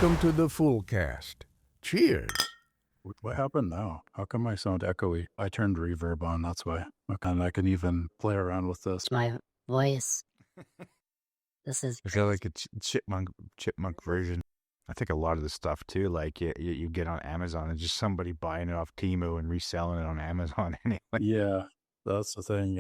Welcome to the Foolcast. Cheers. What happened now? How come I sound echoey? I turned reverb on, that's why. And I can even play around with this. It's my voice. This is I feel like a chipmunk version. I think a lot of the stuff too, like you get on Amazon and just somebody buying it off Temu and reselling it on Amazon anyway. Yeah, that's the thing.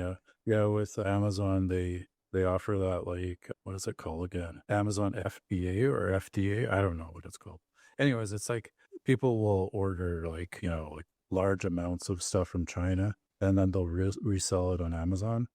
Yeah. With Amazon, they offer that, like, what is it called again? Amazon FBA or FDA? I don't know what it's called. Anyways, it's like people will order like large amounts of stuff from China, and then they'll resell it on Amazon.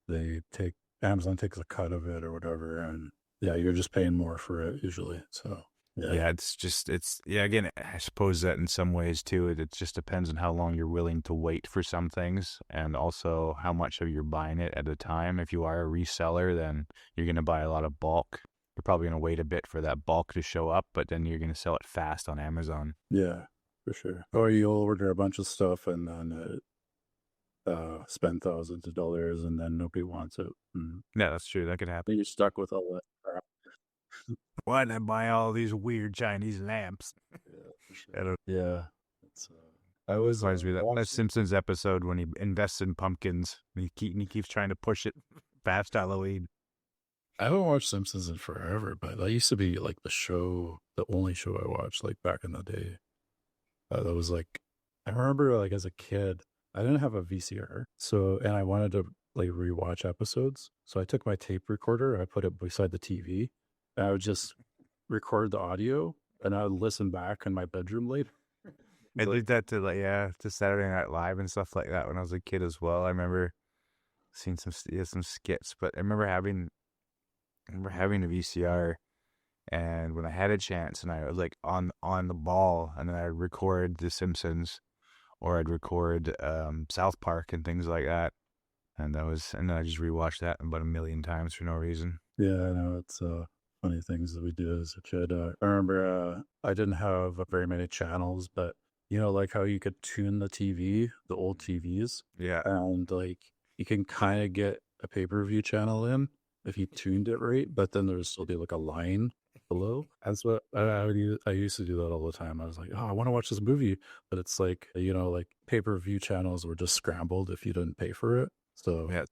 Amazon takes a cut of it or whatever, and yeah, you're just paying more for it usually. So. Yeah, again, I suppose that in some ways too, it just depends on how long you're willing to wait for some things, and also how much of you're buying it at a time. If you are a reseller, then you're going to buy a lot of bulk. You're probably going to wait a bit for that bulk to show up, but then you're going to sell it fast on Amazon. Yeah, for sure. Or you'll order a bunch of stuff and then spend thousands of dollars and then nobody wants it. Yeah, that's true. That could happen. You're stuck with all that crap. Why did I buy all these weird Chinese lamps? Yeah, for sure. Yeah. I was reminds me of that Simpsons episode when he invests in pumpkins and he keeps trying to push it past Halloween. I haven't watched Simpsons in forever, but that used to be like the only show I watched like back in the day. That was like, I remember like as a kid, I didn't have a VCR, and I wanted to like rewatch episodes. So I took my tape recorder, I put it beside the TV, and I would just record the audio, and I would listen back in my bedroom later. I did that to Saturday Night Live and stuff like that when I was a kid as well. I remember seeing some skits, but I remember having a VCR, and when I had a chance and I was like on the ball, and then I'd record The Simpsons or I'd record South Park and things like that, and then I just rewatched that about 1 million times for no reason. Yeah, I know, it's funny things that we do as a kid. I remember I didn't have very many channels, but like how you could tune the TV, the old TVs. Yeah. And like you can kind of get a pay-per-view channel in if you tuned it right, but then there'd still be like a line below. That's what I used to do that all the time. I was like, oh, I want to watch this movie, but it's like, like pay-per-view channels were just scrambled if you didn't pay for it. So yeah.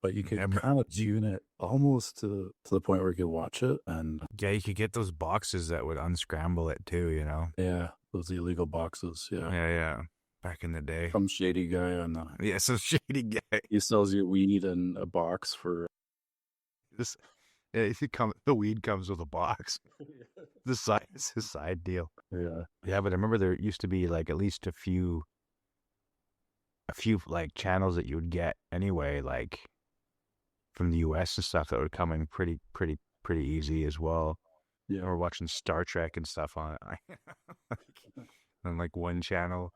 But you could kind of tune it almost to the point where you could watch it. And yeah, you could get those boxes that would unscramble it too, Yeah, those illegal boxes. Yeah. Back in the day. Some shady guy some shady guy. He sells you weed in a box for this. Yeah, the weed comes with a box. It's a side deal. Yeah, but I remember there used to be like at least a few like channels that you would get anyway, like from the US and stuff, that would come in pretty easy as well. Yeah, we're watching Star Trek and stuff on on like one channel.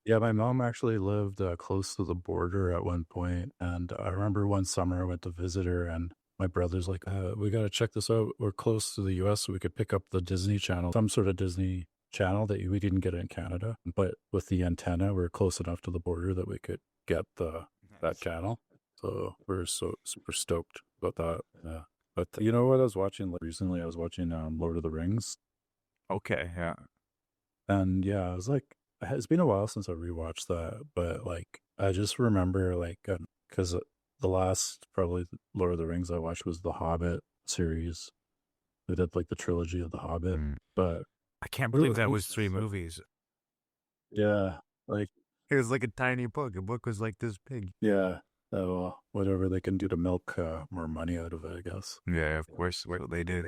Yeah, my mom actually lived close to the border at one point, and I remember one summer I went to visit her, and my brother's like, we got to check this out. We're close to the US, so we could pick up the Disney Channel, some sort of Disney channel that we didn't get in Canada, but with the antenna, we're close enough to the border that we could get that channel. So we're so super stoked about that. Yeah. But you know what I was watching recently? I was watching Lord of the Rings. Okay, yeah. And yeah, I was like, it's been a while since I rewatched that, but like I just remember like because the last probably Lord of the Rings I watched was the Hobbit series. They did like the trilogy of the Hobbit, but I can't believe that was 3 movies. Yeah, like it was like a tiny book. A book was like this big. Yeah. Well, whatever they can do to milk more money out of it, I guess. Yeah, of course. What they did.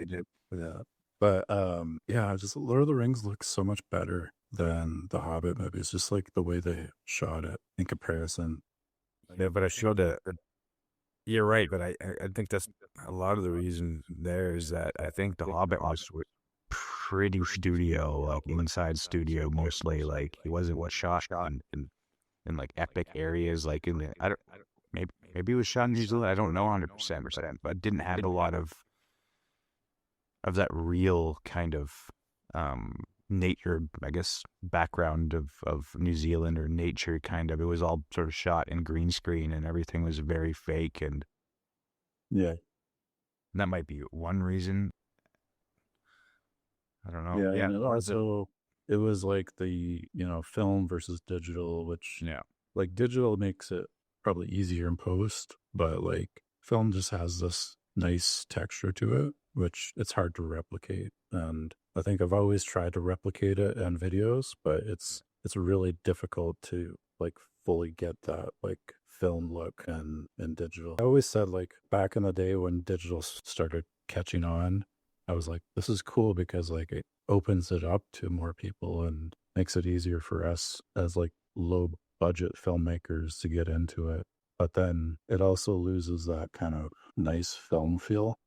Yeah. But yeah, just Lord of the Rings looks so much better than the Hobbit movies. Just like the way they shot it in comparison. Yeah, but I showed that. You're right, but I think that's a lot of the reason there is that I think the Hobbit was pretty studio, like inside studio mostly. Like it wasn't shot in like epic areas, like in the maybe it was shot in New Zealand. I don't know 100%, but it didn't have a lot of that real kind of nature, I guess, background of New Zealand or nature kind of. It was all sort of shot in green screen and everything was very fake. And yeah, that might be one reason. I don't know. Yeah, Yeah. and it Or is it? also it was like the, film versus digital, which Yeah. like digital makes it probably easier in post, but like film just has this nice texture to it, which it's hard to replicate. And I think I've always tried to replicate it in videos, but it's really difficult to like fully get that like film look and digital. I always said like back in the day when digital started catching on, I was like, this is cool because like it opens it up to more people and makes it easier for us as like low budget filmmakers to get into it. But then it also loses that kind of nice film feel.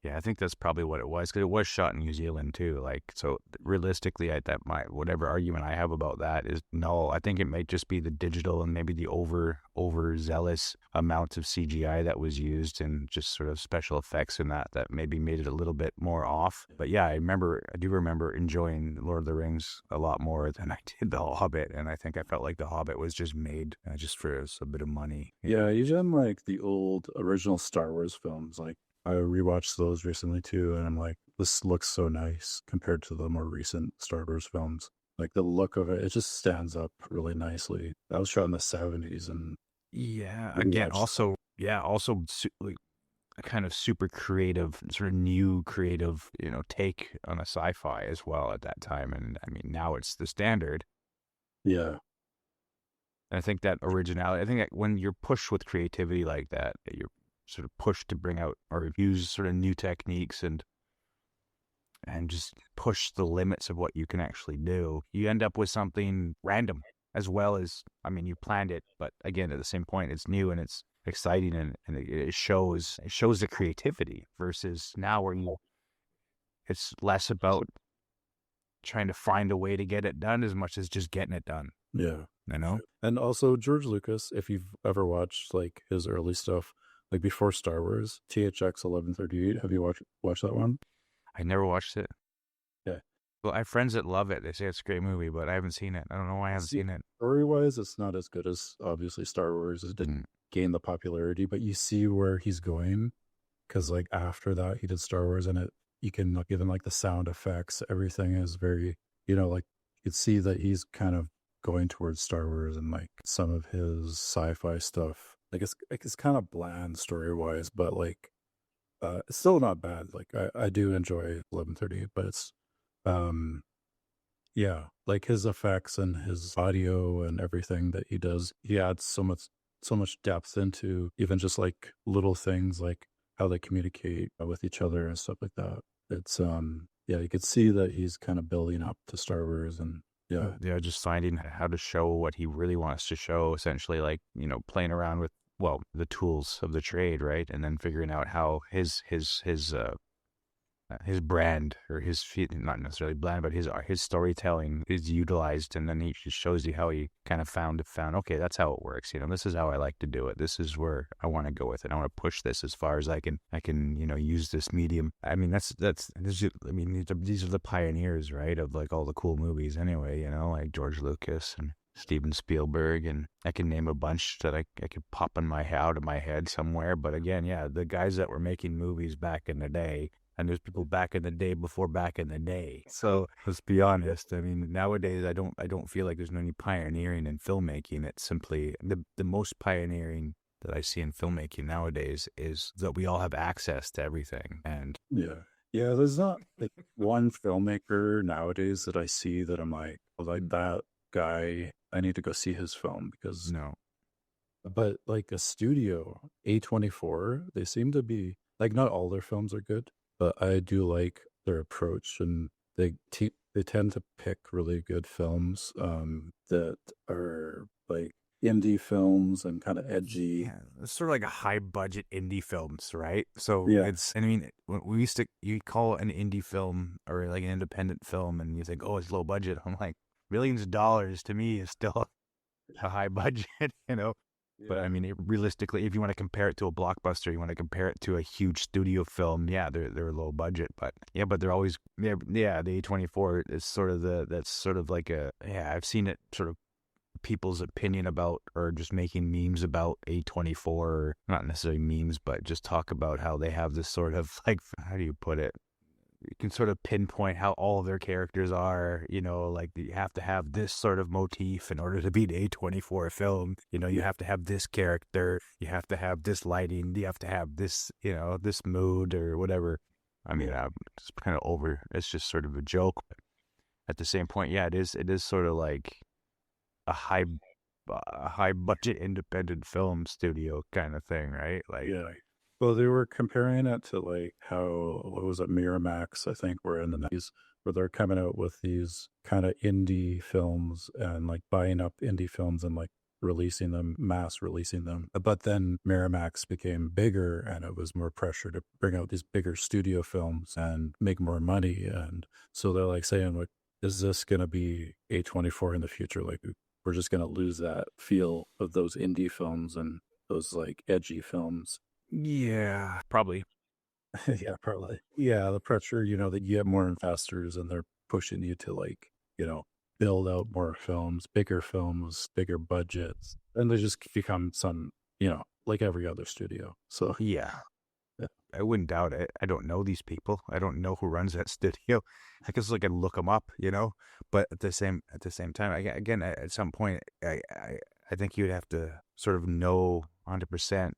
Yeah, I think that's probably what it was because it was shot in New Zealand too. Like, so realistically, that my whatever argument I have about that is no. I think it might just be the digital and maybe the overzealous amounts of CGI that was used and just sort of special effects in that maybe made it a little bit more off. But yeah, I do remember enjoying Lord of the Rings a lot more than I did The Hobbit, and I think I felt like The Hobbit was just made just for a bit of money. Yeah, even like the old original Star Wars films, like I rewatched those recently too, and I'm like, this looks so nice compared to the more recent Star Wars films. Like the look of it, it just stands up really nicely. That was shot in the 70s, and Yeah. we Again, watched. also like a kind of super creative, sort of new creative, take on a sci-fi as well at that time. And I mean, now it's the standard. Yeah, And I think that originality, I think that when you're pushed with creativity like that you're sort of pushed to bring out or use sort of new techniques and just push the limits of what you can actually do, you end up with something random as well as, I mean, you planned it, but again, at the same point, it's new and it's exciting and it shows the creativity versus now where it's less about trying to find a way to get it done as much as just getting it done. yeah. You know? And also George Lucas, if you've ever watched like his early stuff, like before Star Wars, THX 1138, have you watched that one? I never watched it. Yeah. Well, I have friends that love it. They say it's a great movie, but I haven't seen it. I don't know why I haven't seen it. Story-wise, it's not as good as obviously Star Wars. It didn't gain the popularity, but you see where he's going because like after that he did Star Wars, and you can like even like the sound effects, everything is very, like you could see that he's kind of going towards Star Wars, and like some of his sci-fi stuff, like it's kind of bland story-wise, but like it's still not bad. Like I do enjoy 1138, but it's um yeah, like his effects and his audio and everything that he does, he adds so much depth into even just like little things like how they communicate with each other and stuff like that. It's yeah, you could see that he's kind of building up to Star Wars, and yeah. Just finding how to show what he really wants to show, essentially, like, playing around with, well, the tools of the trade, right? And then figuring out how his brand, or not necessarily brand, but his storytelling is utilized, and then he just shows you how he kind of found, okay, that's how it works. This is how I like to do it. This is where I want to go with it. I want to push this as far as I can, use this medium. I mean, these are the pioneers, right, of like all the cool movies anyway, like George Lucas and Steven Spielberg, and I can name a bunch that I could pop out of my head somewhere. But again, yeah, the guys that were making movies back in the day, and there's people back in the day before back in the day. So let's be honest. I mean, nowadays I don't feel like there's any pioneering in filmmaking. It's simply the most pioneering that I see in filmmaking nowadays is that we all have access to everything. And yeah, there's not like one filmmaker nowadays that I see that I'm like, that guy, I need to go see his film because no. But like a studio, A24, they seem to be like, not all their films are good, but I do like their approach, and they tend to pick really good films that are like indie films and kind of edgy. Yeah, it's sort of like a high budget indie films, right? So Yeah. you call an indie film or like an independent film and you think, oh, it's low budget. I'm like, millions of dollars to me is still a high budget, But I mean, realistically, if you want to compare it to a blockbuster, you want to compare it to a huge studio film, yeah, they're low budget, but they're always, the A24 is sort of that's sort of like I've seen it sort of people's opinion about, or just making memes about A24, or not necessarily memes, but just talk about how they have this sort of like, how do you put it? you can sort of pinpoint how all of their characters are, you know, like you have to have this sort of motif in order to be an A24 film. You know, you have to have this character, you have to have this lighting, you have to have this, you know, this mood or whatever. I mean, it's kind of over. It's just sort of a joke. But at the same point, yeah, it is sort of like a high budget independent film studio kind of thing, right? Like, Yeah. Well, they were comparing it to like how, what was it, Miramax, I think, were in the 90s, where they're coming out with these kind of indie films and like buying up indie films and like releasing them, mass releasing them. But then Miramax became bigger and it was more pressure to bring out these bigger studio films and make more money. And so they're like saying, like, is this going to be A24 in the future? Like, we're just going to lose that feel of those indie films and those like edgy films. yeah, probably. Yeah, probably. Yeah, the pressure, you know, that you get more investors and they're pushing you to like, you know, build out more films, bigger budgets. And they just become some, you know, like every other studio. So Yeah. Yeah. I wouldn't doubt it. I don't know these people. I don't know who runs that studio. I guess I could look them up, you know. But at the same time, again, at some point, I think you'd have to sort of know 100%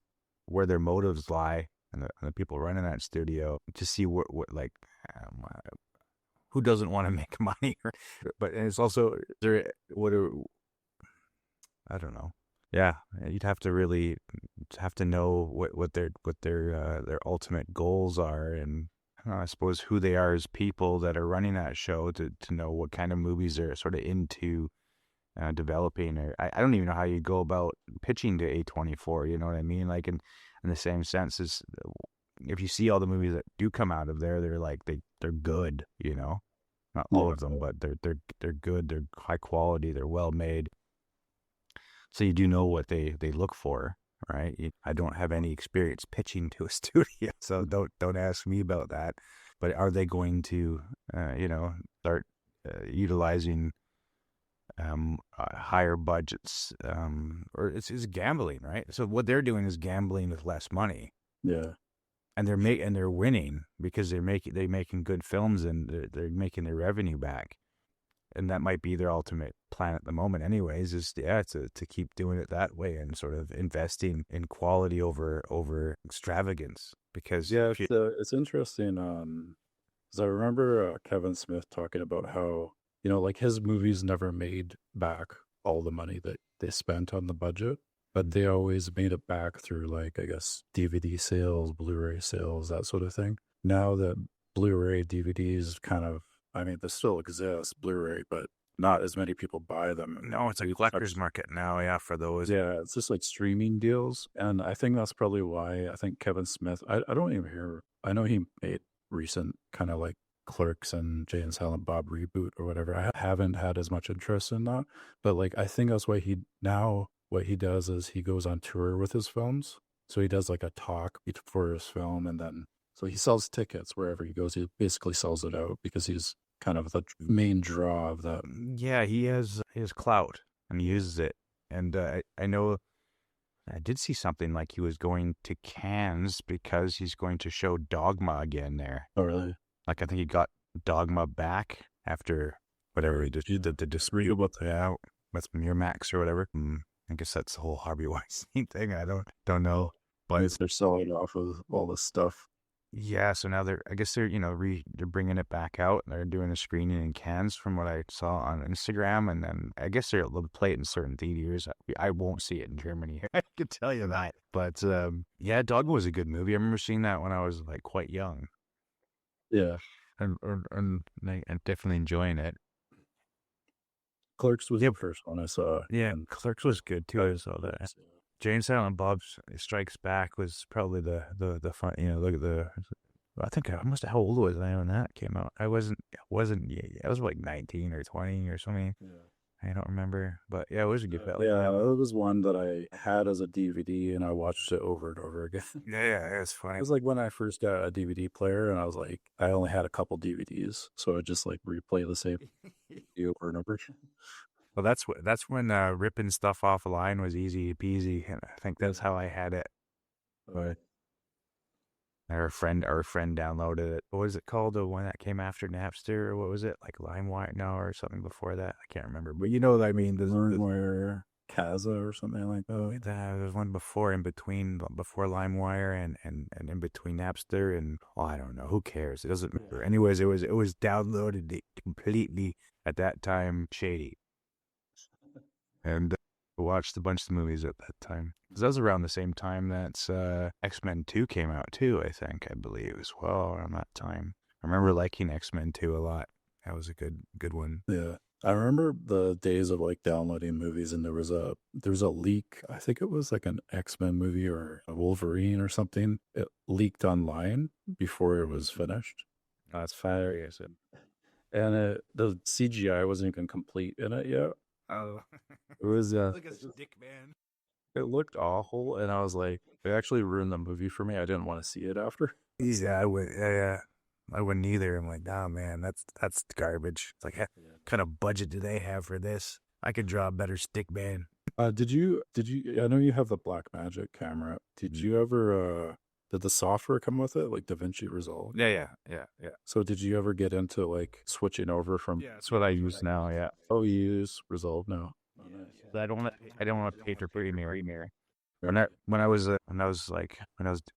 where their motives lie, and the people running that studio, to see what like who doesn't want to make money. But and it's also there. I don't know. Yeah, you'd have to really have to know what their ultimate goals are, and I suppose who they are as people that are running that show to know what kind of movies they're sort of into developing. Or I don't even know how you go about pitching to A24. You know what I mean? Like in the same sense as if you see all the movies that do come out of there, they're like they're good. You know, not all of them, but they're good. They're high quality. They're well made. So you do know what they look for, right? I don't have any experience pitching to a studio, so don't ask me about that. But are they going to, start utilizing higher budgets, or it's gambling, right? So what they're doing is gambling with less money. Yeah. And they're winning because they're making good films and they're making their revenue back. And that might be their ultimate plan at the moment anyways, is to keep doing it that way and sort of investing in quality over extravagance. Because it's interesting, because I remember Kevin Smith talking about how, you know, like his movies never made back all the money that they spent on the budget, but they always made it back through, like, I guess, DVD sales, Blu-ray sales, that sort of thing. Now that Blu-ray DVDs kind of, I mean, they still exist, Blu-ray, but not as many people buy them. No, it's a collector's market now, yeah, for those. Yeah, it's just like streaming deals. And I think that's probably why I think Kevin Smith, I don't even hear, I know he made recent kind of like Clerks and Jay and Silent Bob reboot or whatever. I haven't had as much interest in that. But like, I think that's why what he does is he goes on tour with his films. So he does like a talk for his film, and then so he sells tickets wherever he goes. He basically sells it out because he's kind of the main draw of that. Yeah, he has clout and he uses it. And I know I did see something like he was going to Cannes because he's going to show Dogma again there. Oh, really? Like I think he got Dogma back after whatever he did the dispute with Miramax or whatever. I guess that's the whole Harvey Weinstein thing. I don't know, but they're selling off of all this stuff. Yeah, so now they're bringing it back out. They're doing a screening in Cannes from what I saw on Instagram, and then I guess they'll play it in certain theaters. I won't see it in Germany. I can tell you that. But yeah, Dogma was a good movie. I remember seeing that when I was like quite young. Yeah, and definitely enjoying it. Clerks was the first one I saw. Yeah, Clerks was good too. I saw that. Jay and Silent Bob Strikes Back was probably the fun. You know, look at the. I think I must have. How old was I when that came out? I was like 19 or 20 or something. Yeah. I don't remember, but yeah, it was a good film. Yeah, it was one that I had as a DVD, and I watched it over and over again. Yeah, it was funny. It was like when I first got a DVD player, and I was like, I only had a couple DVDs, so I just like replay the same video over and over. Well, that's when ripping stuff offline was easy peasy, and I think that's how I had it. Right. Our friend downloaded it. What was it called? The one that came after Napster, or what was it? Like LimeWire, no, or something before that. I can't remember. But you know what I mean. LimeWire, Kaza, or something like that. There's one before, before LimeWire, and in between Napster, and I don't know. Who cares? It doesn't matter. Anyways, it was downloaded completely at that time shady, and watched a bunch of movies at that time. Because that was around the same time that X-Men 2 came out too, I believe, as well, around that time. I remember liking X-Men 2 a lot. That was a good one. Yeah. I remember the days of like downloading movies, and there was a leak. I think it was like an X-Men movie or a Wolverine or something. It leaked online before it was finished. Oh, that's hilarious. And the CGI wasn't even complete in it yet. Oh. It was Like a stick man. it looked awful, and I was like, it actually ruined the movie for me. I didn't want to see it after. Yeah, I wouldn't either. I'm like, nah, man, that's garbage. It's like, what kind of budget do they have for this? I could draw a better stick man. Did you? I know you have the Blackmagic camera. Did you ever? Did the software come with it, like Davinci Resolve? Yeah. So did you ever get into like switching over from? Yeah, that's what I use now. Yeah. Oh, you use Resolve now. Oh, nice. I don't want to pay for Premiere. When I was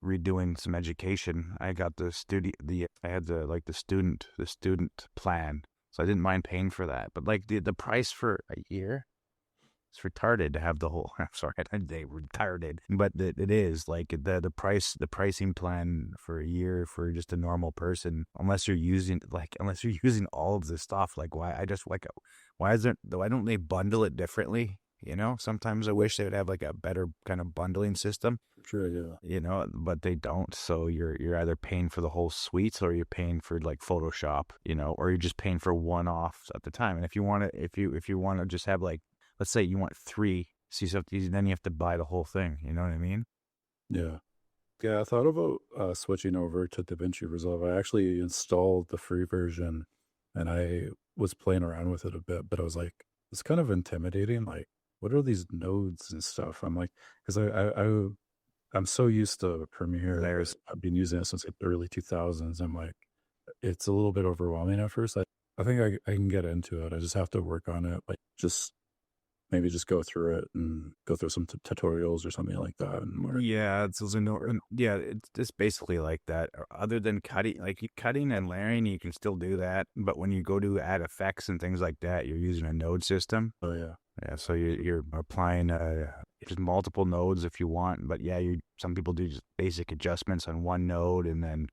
redoing some education, I got the student plan, so I didn't mind paying for that. But like the price for a year, it's retarded to have the whole. I'm sorry, they retarded, but it is like the pricing plan for a year for just a normal person, unless you're using all of this stuff. Like why don't they bundle it differently? You know, sometimes I wish they would have like a better kind of bundling system. Sure, yeah. You know, but they don't. So you're either paying for the whole suite, or you're paying for like Photoshop, you know, or you're just paying for one-offs at the time. And if you want to just have like, let's say you want 3 C-Softies, then you have to buy the whole thing. You know what I mean? Yeah. Yeah, I thought about switching over to Davinci Resolve. I actually installed the free version, and I was playing around with it a bit, but I was like, it's kind of intimidating. Like, what are these nodes and stuff? I'm like, because I'm so used to Premiere. I've been using it since like the early 2000s. I'm like, it's a little bit overwhelming at first. I think I can get into it. I just have to work on it. Like, maybe just go through it and go through some tutorials or something like that. Yeah, it's basically like that. Other than cutting and layering, you can still do that. But when you go to add effects and things like that, you're using a node system. Oh yeah. Yeah, so you're applying just multiple nodes if you want, but yeah, some people do just basic adjustments on one node and then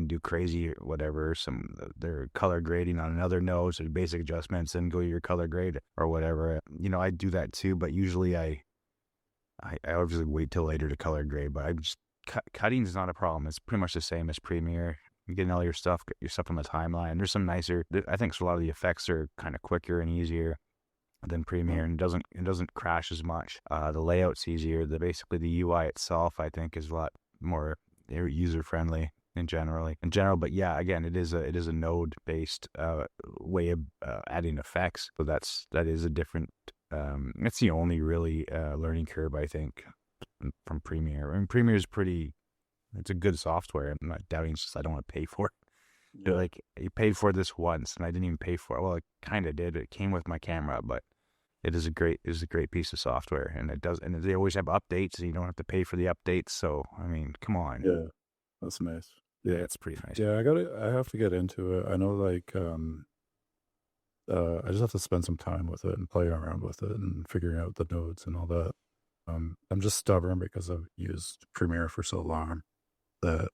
do crazy whatever. They're color grading on another node, so basic adjustments, and go your color grade or whatever. You know, I do that too, but usually I obviously wait till later to color grade. But I'm just cutting is not a problem. It's pretty much the same as Premiere. You're getting all your stuff on the timeline. There's some nicer. I think a lot of the effects are kind of quicker and easier than Premiere, and it doesn't crash as much. The layout's easier. Basically the UI itself, I think, is a lot more user friendly in general. But yeah, again, it is a node based way of adding effects. So that is a different. It's the only really learning curve, I think, from Premiere. I mean, Premiere is it's a good software. I'm not doubting. It's just I don't want to pay for it. Yeah. Like, you paid for this once, and I didn't even pay for it. Well, I kind of did. It came with my camera, but it is a great piece of software, and they always have updates, so you don't have to pay for the updates. So, I mean, come on. Yeah, that's nice. Yeah, it's pretty nice. Yeah, I have to get into it. I know, like, I just have to spend some time with it and play around with it and figuring out the nodes and all that. I'm just stubborn because I've used Premiere for so long that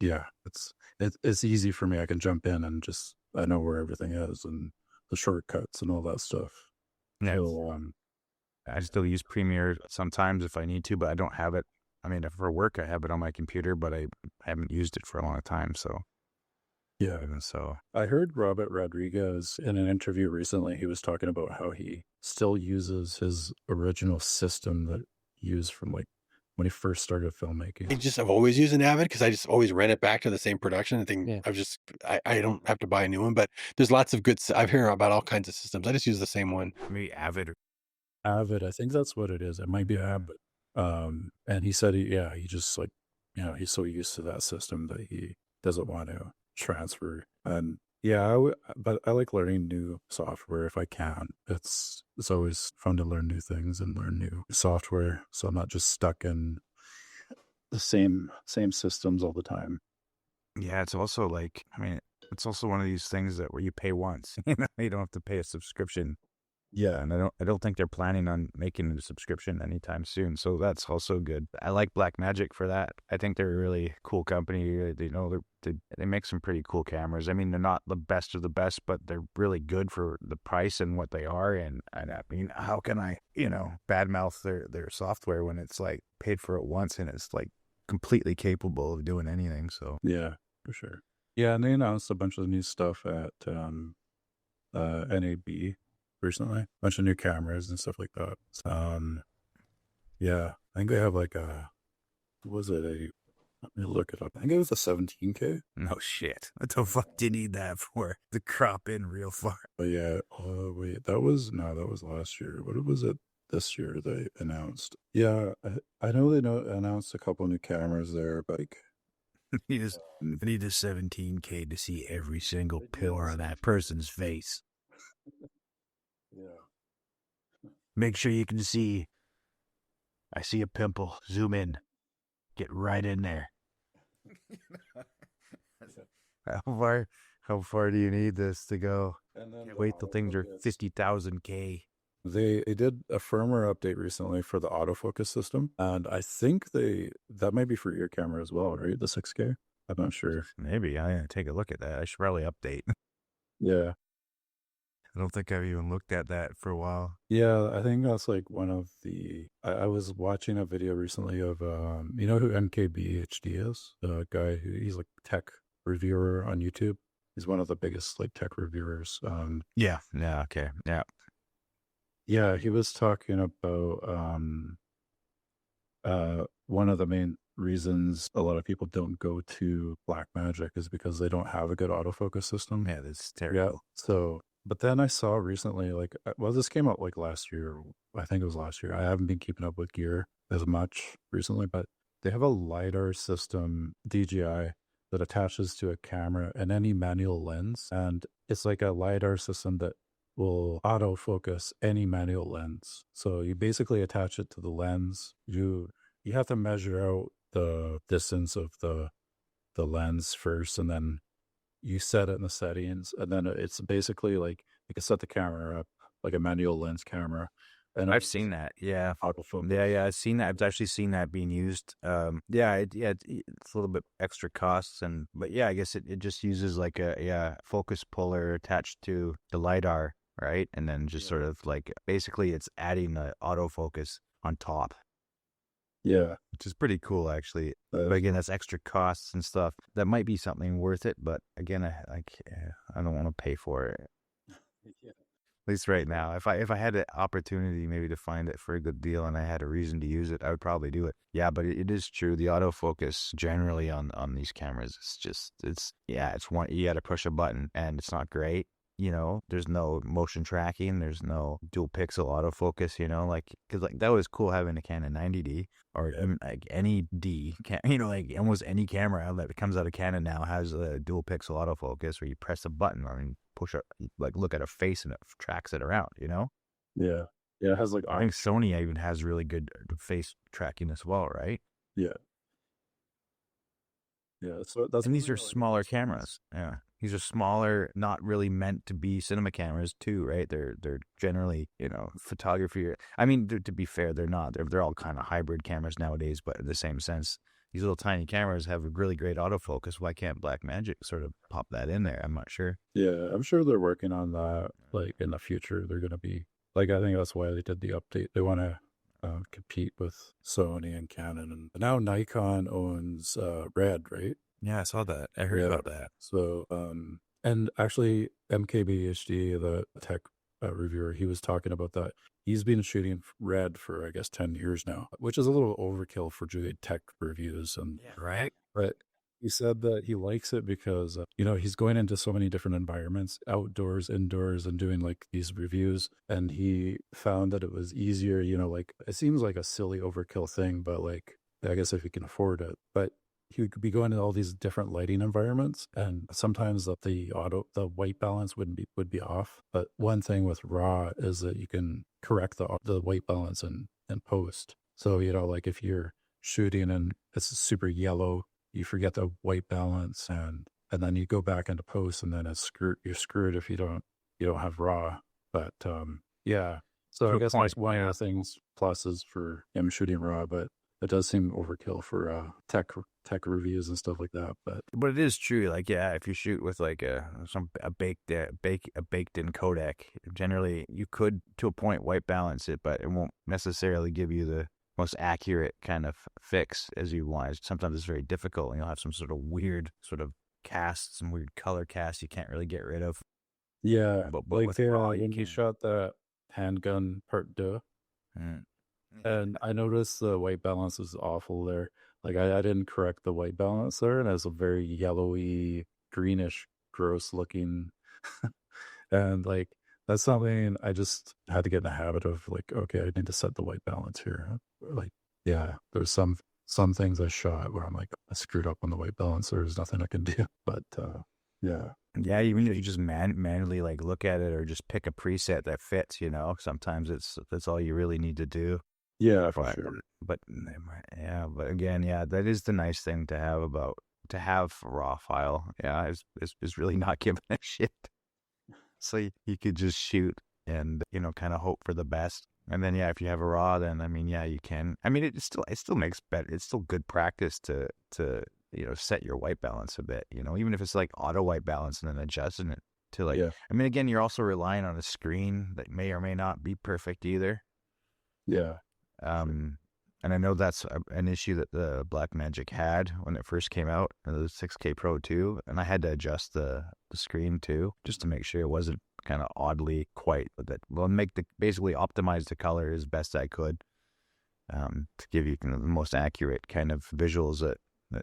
it's easy for me. I can jump in and I know where everything is and the shortcuts and all that stuff. Yeah. So, I still use Premiere sometimes if I need to, but I don't have it. I mean, for work, I have it on my computer, but I haven't used it for a long time. So, yeah. So I heard Robert Rodriguez in an interview recently. He was talking about how he still uses his original system that he used from like when he first started filmmaking. I've always used an Avid because I just always rent it back to the same production. I think I don't have to buy a new one, but there's lots of good. I've heard about all kinds of systems. I just use the same one. Maybe Avid. I think that's what it is. It might be Avid. And he said, he just like he's so used to that system that he doesn't want to transfer. And but I like learning new software if I can. It's always fun to learn new things and learn new software, so I'm not just stuck in the same systems all the time. Yeah, it's also like, I mean, it's also one of these things that where you pay once, you don't have to pay a subscription. Yeah, and I don't think they're planning on making a subscription anytime soon. So that's also good. I like Blackmagic for that. I think they're a really cool company. They make some pretty cool cameras. I mean, they're not the best of the best, but they're really good for the price and what they are. And I mean, how can I, badmouth their software when it's like paid for it once and it's like completely capable of doing anything? So yeah, for sure. Yeah, and they announced a bunch of new stuff at NAB recently, a bunch of new cameras and stuff like that. Yeah, I think they have like let me look it up. I think it was a 17K. no shit. What the fuck do you need that for? To crop in real far. But yeah, wait, that was last year. What was it this year they announced? Yeah, I know they announced a couple new cameras there, but like, I need a 17K to see every single pore on that person's face. yeah. Make sure you can see. I see a pimple. Zoom in. Get right in there. How far do you need this to go? Wait till things are 50,000K. They did a firmware update recently for the autofocus system, and I think that might be for your camera as well, right? The 6K. I'm not sure. Maybe I gotta take a look at that. I should probably update. Yeah. I don't think I've even looked at that for a while. Yeah, I think that's like one of the. I was watching a video recently of you know who MKBHD is? The guy he's like tech reviewer on YouTube. He's one of the biggest like tech reviewers. Yeah. Okay. Yeah. Yeah, he was talking about one of the main reasons a lot of people don't go to Blackmagic is because they don't have a good autofocus system. Yeah, that's terrible. Yeah. So, but then I saw recently, like, well, this came out like last year. I think it was last year. I haven't been keeping up with gear as much recently, but they have a LiDAR system, DJI, that attaches to a camera and any manual lens. And it's like a LiDAR system that will autofocus any manual lens. So you basically attach it to the lens. You have to measure out the distance of the lens first, and then you set it in the settings, and then it's basically like you can set the camera up like a manual lens camera. And I've seen that. Yeah. Autofocus. Yeah. I've seen that. I've actually seen that being used. It's a little bit extra costs, but yeah, I guess it just uses like a focus puller attached to the LiDAR, right? And then just sort of like basically it's adding the autofocus on top. Yeah, which is pretty cool actually. But again, that's extra costs and stuff. That might be something worth it, but again, I don't want to pay for it. Yeah. At least right now. If I had an opportunity maybe to find it for a good deal and I had a reason to use it, I would probably do it. Yeah, but it is true. The autofocus generally on these cameras, it's one, you got to push a button and it's not great. There's no motion tracking. There's no dual pixel autofocus, because like that was cool having a Canon 90D or like any D, like almost any camera that comes out of Canon now has a dual pixel autofocus where you press a button and push it, like look at a face and it tracks it around, Yeah. Yeah, it has like... I think Sony even has really good face tracking as well, right? Yeah. Yeah, so that's... And these are smaller cameras. Yeah. These are smaller, not really meant to be cinema cameras too, right? They're generally, photography. I mean, to be fair, they're not. They're all kind of hybrid cameras nowadays, but in the same sense, these little tiny cameras have a really great autofocus. Why can't Blackmagic sort of pop that in there? I'm not sure. Yeah, I'm sure they're working on that. Like in the future, they're going to be like, I think that's why they did the update. They want to compete with Sony and Canon, and now Nikon owns Red, right? Yeah, I saw that. I heard about that. So, and actually, MKBHD, the tech reviewer, he was talking about that. He's been shooting Red for, I guess, 10 years now, which is a little overkill for doing tech reviews. And right. But he said that he likes it because, he's going into so many different environments, outdoors, indoors, and doing like these reviews. And he found that it was easier, like it seems like a silly overkill thing, but like, I guess if you can afford it. But he would be going to all these different lighting environments, and sometimes the white balance would be off. But one thing with RAW is that you can correct the white balance in post. So like if you're shooting and it's super yellow, you forget the white balance, and then you go back into post, and then you're screwed if you don't have RAW. But yeah. So I guess one of the things pluses for him shooting RAW, but it does seem overkill for tech reviews and stuff like that. But it is true. Like, yeah, if you shoot with like a baked in codec, generally you could to a point white balance it, but it won't necessarily give you the most accurate kind of fix as you want. Sometimes it's very difficult, and you'll have some sort of weird sort of casts, some weird color casts you can't really get rid of. Yeah, but like when he shot the handgun part 2, and I noticed the white balance was awful there. Like I didn't correct the white balance there, and it was a very yellowy, greenish, gross looking. And like that's something I just had to get in the habit of. Like, okay, I need to set the white balance here. Like, yeah, there's some things I shot where I'm like, I screwed up on the white balance. There's nothing I can do. But yeah, even if you just manually like look at it or just pick a preset that fits, sometimes that's all you really need to do. Yeah, for sure. But again, that is the nice thing to have a RAW file. Yeah, is really not giving a shit. So you could just shoot and kind of hope for the best. And then if you have a RAW, then you can. It still makes better. It's still good practice to set your white balance a bit. Even if it's like auto white balance and then adjusting it to like. Yeah. Again, you're also relying on a screen that may or may not be perfect either. Yeah. And I know that's an issue that the Blackmagic had when it first came out, the 6K Pro 2, and I had to adjust the screen too, just to make sure it wasn't kind of oddly quite that. Well, basically optimize the color as best I could, to give you the most accurate kind of visuals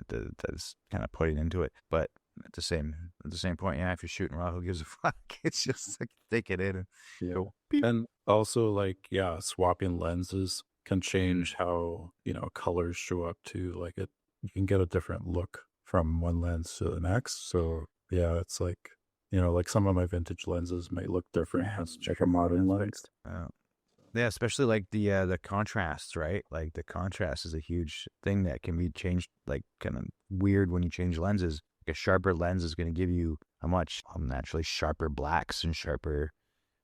that's kind of putting into it. But at the same point, if you're shooting RAW, who gives a fuck? It's just like take it in and go beep. And also swapping lenses can change how colors show up too. Like you can get a different look from one lens to the next. So yeah, it's like like some of my vintage lenses might look different as a modern lens. Yeah, especially like the contrast, right? Like the contrast is a huge thing that can be changed, like kind of weird when you change lenses. Like a sharper lens is going to give you a much naturally sharper blacks and sharper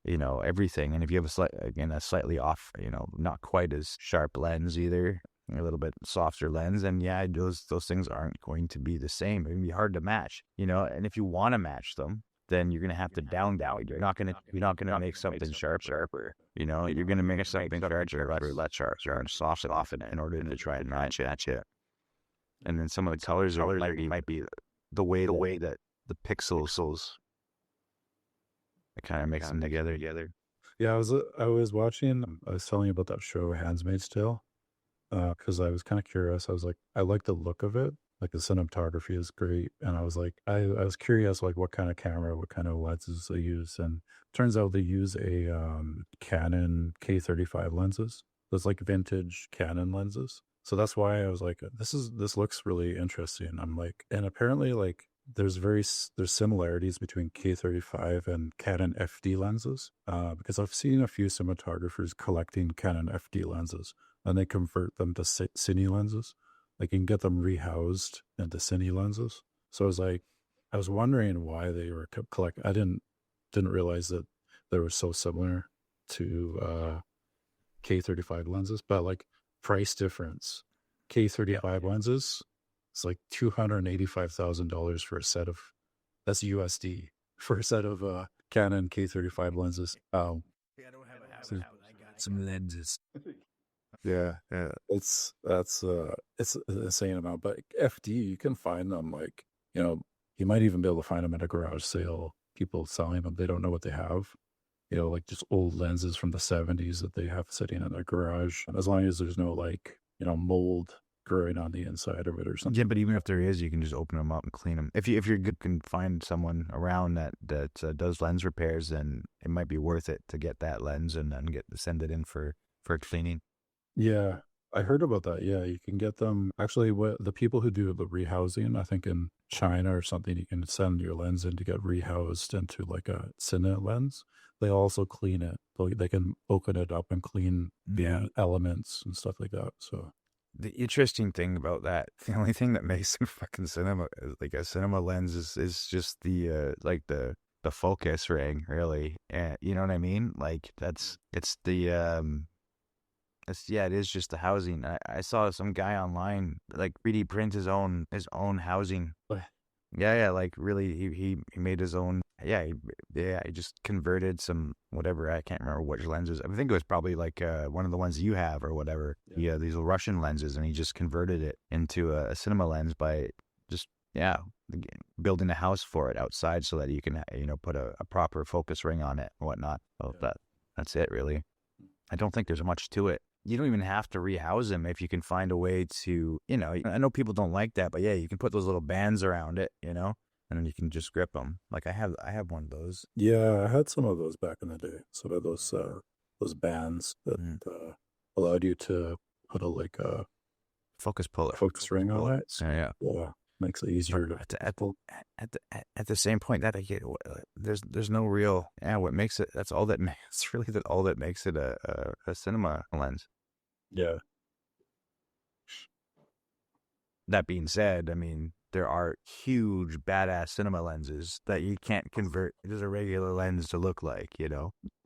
everything. And if you have a slightly off, not quite as sharp lens either, a little bit softer lens, and those things aren't going to be the same. It'd be hard to match, and if you want to match them, then you're going to have to down. You're not going to make something sharper. You're going to make something sharper, less sharp, and soften in order to try and match it. And then some of the colors might be the way that the pixels. It kind of makes them together. Yeah, I was watching. I was telling you about that show, Handmaid's Tale, because I was kind of curious. I was like, I like the look of it. Like the cinematography is great, and I was like, I was curious, like what kind of camera, what kind of lenses they use, and turns out they use a Canon K35 lenses. Those like vintage Canon lenses. So that's why I was like, this looks really interesting. I'm like, and apparently like. There's similarities between K35 and Canon FD lenses, because I've seen a few cinematographers collecting Canon FD lenses, and they convert them to cine lenses. Like you can get them rehoused into cine lenses. So I was wondering why they were collect. I didn't realize that they were so similar to K35 lenses, but like price difference, K35 lenses. It's like $285,000 for a set of, that's USD, for a set of Canon K35 lenses. I don't have some lenses. Yeah, it's an insane amount. But FD, you can find them like, you might even be able to find them at a garage sale. People selling them, they don't know what they have. Like just old lenses from the 70s that they have sitting in their garage. As long as there's no mold growing on the inside of it or something. Yeah, but even if there is, you can just open them up and clean them. If you're good, can find someone around that does lens repairs, then it might be worth it to get that lens and then send it in for cleaning. Yeah, I heard about that. Yeah, you can get them. Actually, what the people who do the rehousing, I think in China or something, you can send your lens in to get rehoused into like a cine lens. They also clean it. They can open it up and clean the elements and stuff like that. So the interesting thing about that, the only thing that makes a fucking cinema, like a cinema lens, is just the like the focus ring, really. You know what I mean? Like it's the it is just the housing. I saw some guy online like 3D print his own housing. Yeah, like really, he made his own. He just converted some whatever. I can't remember which lenses. I think it was probably like one of the ones you have or whatever. Yeah, these Russian lenses, and he just converted it into a cinema lens by just building a house for it outside so that you can put a proper focus ring on it and whatnot. Oh, that's it really. I don't think there's much to it. You don't even have to rehouse them if you can find a way to, I know people don't like that, but yeah, you can put those little bands around it, and then you can just grip them. Like I have one of those. Yeah, I had some of those back in the day. Some of those bands that allowed you to put a focus puller, focus ring on it. Yeah. Makes it easier to at the same point that I get, there's no real what makes it. That's all that makes really all that makes it a cinema lens. Yeah. That being said, I mean, there are huge badass cinema lenses that you can't convert as a regular lens to look like,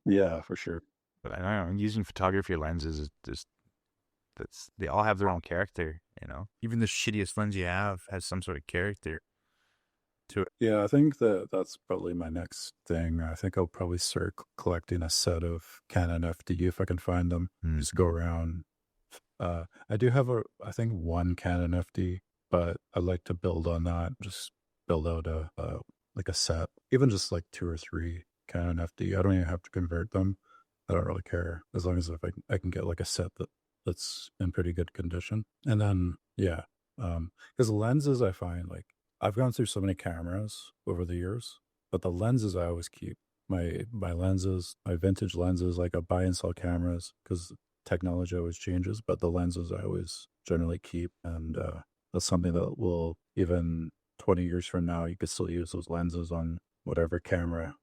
Yeah, for sure. But I don't know, using photography lenses is just they all have their own character, Even the shittiest lens you have has some sort of character to it. Yeah, I think that's probably my next thing. I think I'll probably start collecting a set of Canon FD if I can find them. Just go around. I do have I think one Canon FD, but I'd like to build on that. Just build out a set, even just like 2 or 3 Canon FD. I don't even have to convert them. I don't really care as long as if I can get like a set that's in pretty good condition. And then because lenses, I find like I've gone through so many cameras over the years, but the lenses I always keep. My lenses, my vintage lenses, like I buy and sell cameras because technology always changes, but the lenses I always generally keep, and that's something that will, even 20 years from now, you could still use those lenses on whatever camera,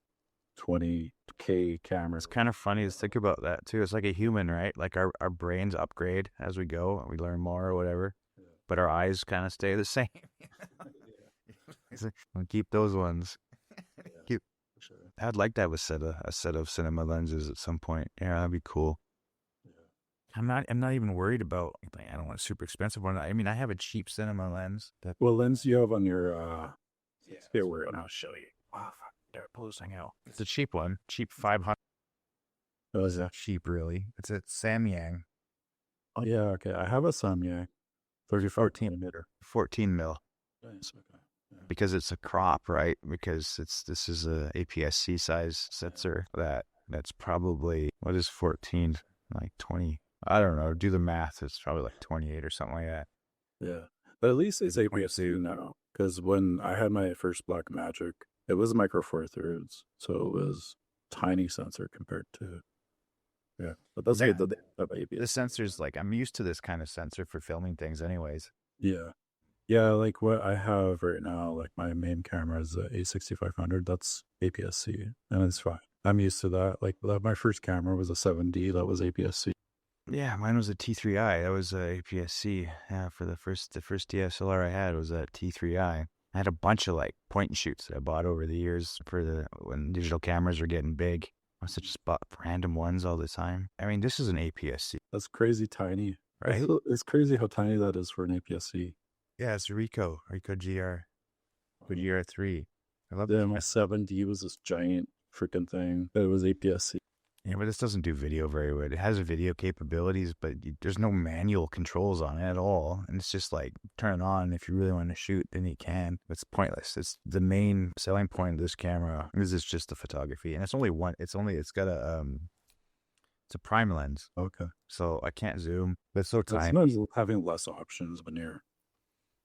20K camera. It's kind of funny to think about that too. It's like a human, right? Like our brains upgrade as we go and we learn more or whatever, but our eyes kind of stay the same. We'll keep those ones. I'd like to have a set of cinema lenses at some point. Yeah, that'd be cool. I'm not even worried about. I don't want a super expensive one. I mean, I have a cheap cinema lens. What lens do you have on your? I'll show you. Oh fuck! There, pull this thing out. It's a cheap one. Cheap 500. Oh, is that cheap? Really? It's a Samyang. Oh yeah, okay. I have a Samyang, 14 mil. Nice, okay. Yeah. Because it's a crop, right? Because this is a APS-C size sensor that's probably, what is 14? Like 20. I don't know. Do the math. It's probably like 28 or something like that. Yeah. But at least it's APS-C now. Because when I had my first Blackmagic, it was micro four thirds. So it was tiny sensor compared to, But that's good that they have APS-C. The sensor's like, I'm used to this kind of sensor for filming things anyways. Yeah. Yeah, like what I have right now, like my main camera is a A6500. That's APS-C, and it's fine. I'm used to that. Like my first camera was a 7D. That was APS-C. Yeah, mine was a T3i. That was APS-C. Yeah, for the first DSLR I had was a T3i. I had a bunch of like point and shoots that I bought over the years when digital cameras were getting big. I must have just bought random ones all the time. I mean, this is an APS-C. That's crazy tiny, right? It's crazy how tiny that is for an APS-C. Yeah, it's Ricoh GR, GR3. I love it. Yeah, my 7D was this giant freaking thing. It was APS-C. Yeah, but this doesn't do video very well. It has video capabilities, but there's no manual controls on it at all. And it's just like, turn it on. If you really want to shoot, then you can. It's pointless. It's the main selling point of this camera. This is just the photography. And it's only one. It's got it's a prime lens. Okay. So I can't zoom. But it's so tiny. Sometimes having less options when you're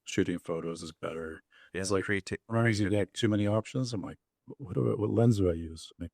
shooting photos is better. Yeah, it's like, sometimes you get too many options. I'm like, what lens do I use? Like,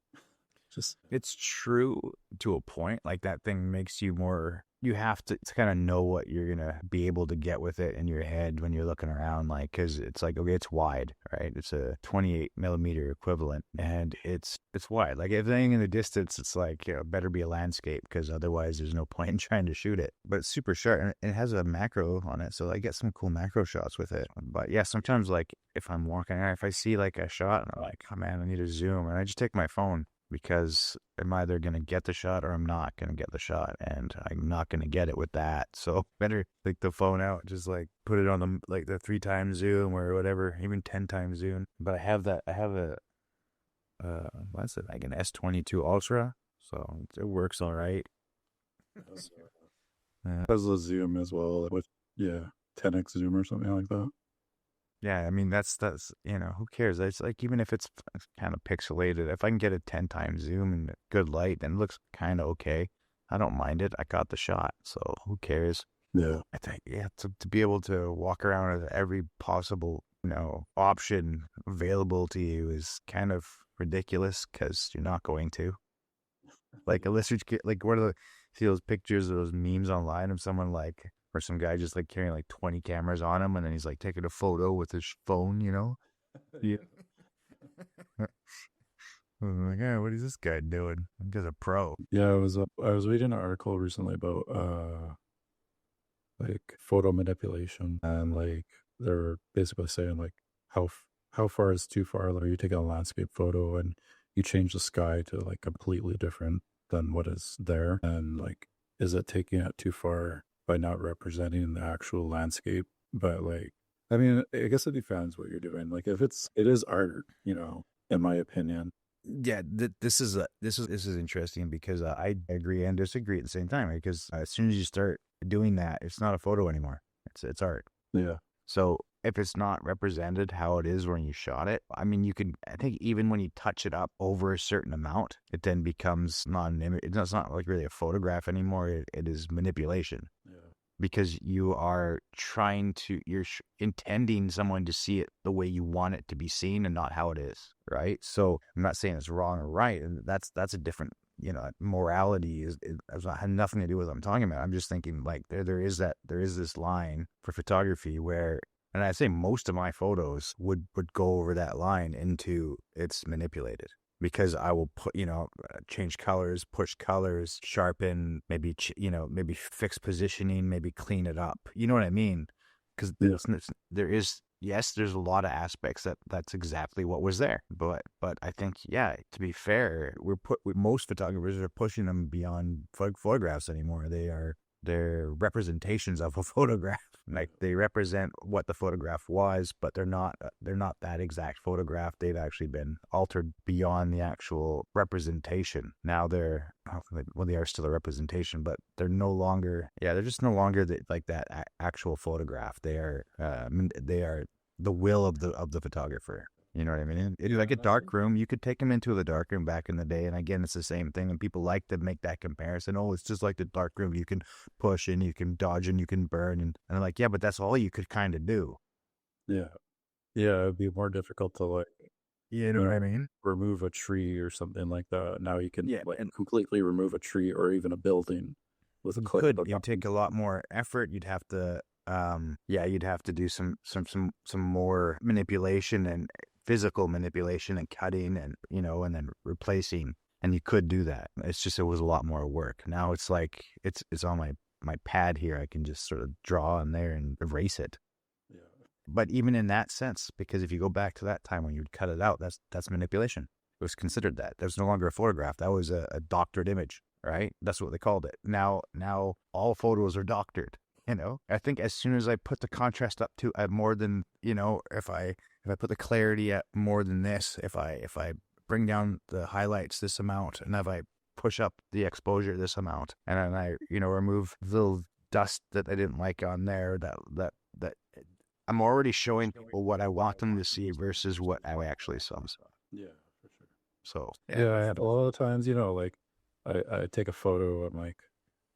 it's true to a point. Like that thing makes you more you have to kind of know what you're going to be able to get with it in your head when you're looking around, like, because it's like, okay, it's wide, right? It's a 28 millimeter equivalent, and it's wide. Like, if anything in the distance, it's like, better be a landscape, because otherwise there's no point in trying to shoot it. But it's super sharp, and it has a macro on it, so I get some cool macro shots with it. But yeah, sometimes, like, if I'm walking around, if I see like a shot, and I'm like, oh man, I need to zoom, and I just take my phone, because I'm either going to get the shot or I'm not going to get the shot, and I'm not going to get it with that. So better take the phone out, just like put it on the 3 times zoom or whatever, even 10 times zoom. But I have a what's it, like an S22 Ultra, so it works all right. Has the zoom as well with 10x zoom or something like that. Yeah, I mean, that's who cares? It's like, even if it's kind of pixelated, if I can get a 10 times zoom and good light, then it looks kind of okay. I don't mind it. I got the shot, so who cares? Yeah. I think, to be able to walk around with every possible, option available to you is kind of ridiculous, because you're not going to. Like, unless you're, like, see those pictures of those memes online of someone, like, or some guy just like carrying like 20 cameras on him, and then he's like taking a photo with his phone, Yeah. I'm like, what is this guy doing? This guy's a pro. Yeah, I was reading an article recently about like photo manipulation, and like they're basically saying like how far is too far. Like, you take a landscape photo and you change the sky to like completely different than what is there, and like, is it taking it too far by not representing the actual landscape? But like, I mean, I guess it depends what you're doing. Like, if it is art, in my opinion. Yeah, this is interesting, because I agree and disagree at the same time. Because as soon as you start doing that, it's not a photo anymore. It's art. Yeah. So if it's not represented how it is when you shot it, I mean, I think even when you touch it up over a certain amount, it then becomes not an image. It's not like really a photograph anymore. It is manipulation. Yeah. Because you're intending someone to see it the way you want it to be seen, and not how it is, right? So I'm not saying it's wrong or right, and that's a different, morality had nothing to do with what I'm talking about. I'm just thinking, like, there is this line for photography where, and I say most of my photos would go over that line into it's manipulated. Because I will put, change colors, push colors, sharpen, maybe, maybe fix positioning, maybe clean it up. You know what I mean? Because there's a lot of aspects that's exactly what was there. But I think, to be fair, most photographers are pushing them beyond photographs anymore. They're representations of a photograph. Like, they represent what the photograph was, but they're not that exact photograph. They've actually been altered beyond the actual representation. Now they are still a representation, but they're no longer, they're just no longer that actual photograph. They are the will of the photographer. You know what I mean? Like a dark room, you could take them into the dark room back in the day, and again, it's the same thing. And people like to make that comparison. Oh, it's just like the dark room. You can push and you can dodge and you can burn, and I'm like, yeah, but that's all you could kind of do. Yeah, it'd be more difficult to, like, you know what I mean? Remove a tree or something like that. Now you can completely remove a tree or even a building with a click. You'd take a lot more effort. You'd have to, you'd have to do some more manipulation and physical manipulation and cutting and, and then replacing. And you could do that. It's just, it was a lot more work. Now it's like, it's on my pad here. I can just sort of draw on there and erase it. Yeah. But even in that sense, because if you go back to that time when you'd cut it out, that's manipulation. It was considered that. There's no longer a photograph. That was a doctored image, right? That's what they called it. Now all photos are doctored. I think as soon as I put the contrast up to more than, if I put the clarity at more than this, if I bring down the highlights this amount, and if I push up the exposure this amount, and then I, remove the little dust that I didn't like on there, that I'm already showing people what I want them to see versus what I actually saw. Yeah, for sure. So yeah, a lot of times, like, I take a photo. I'm like,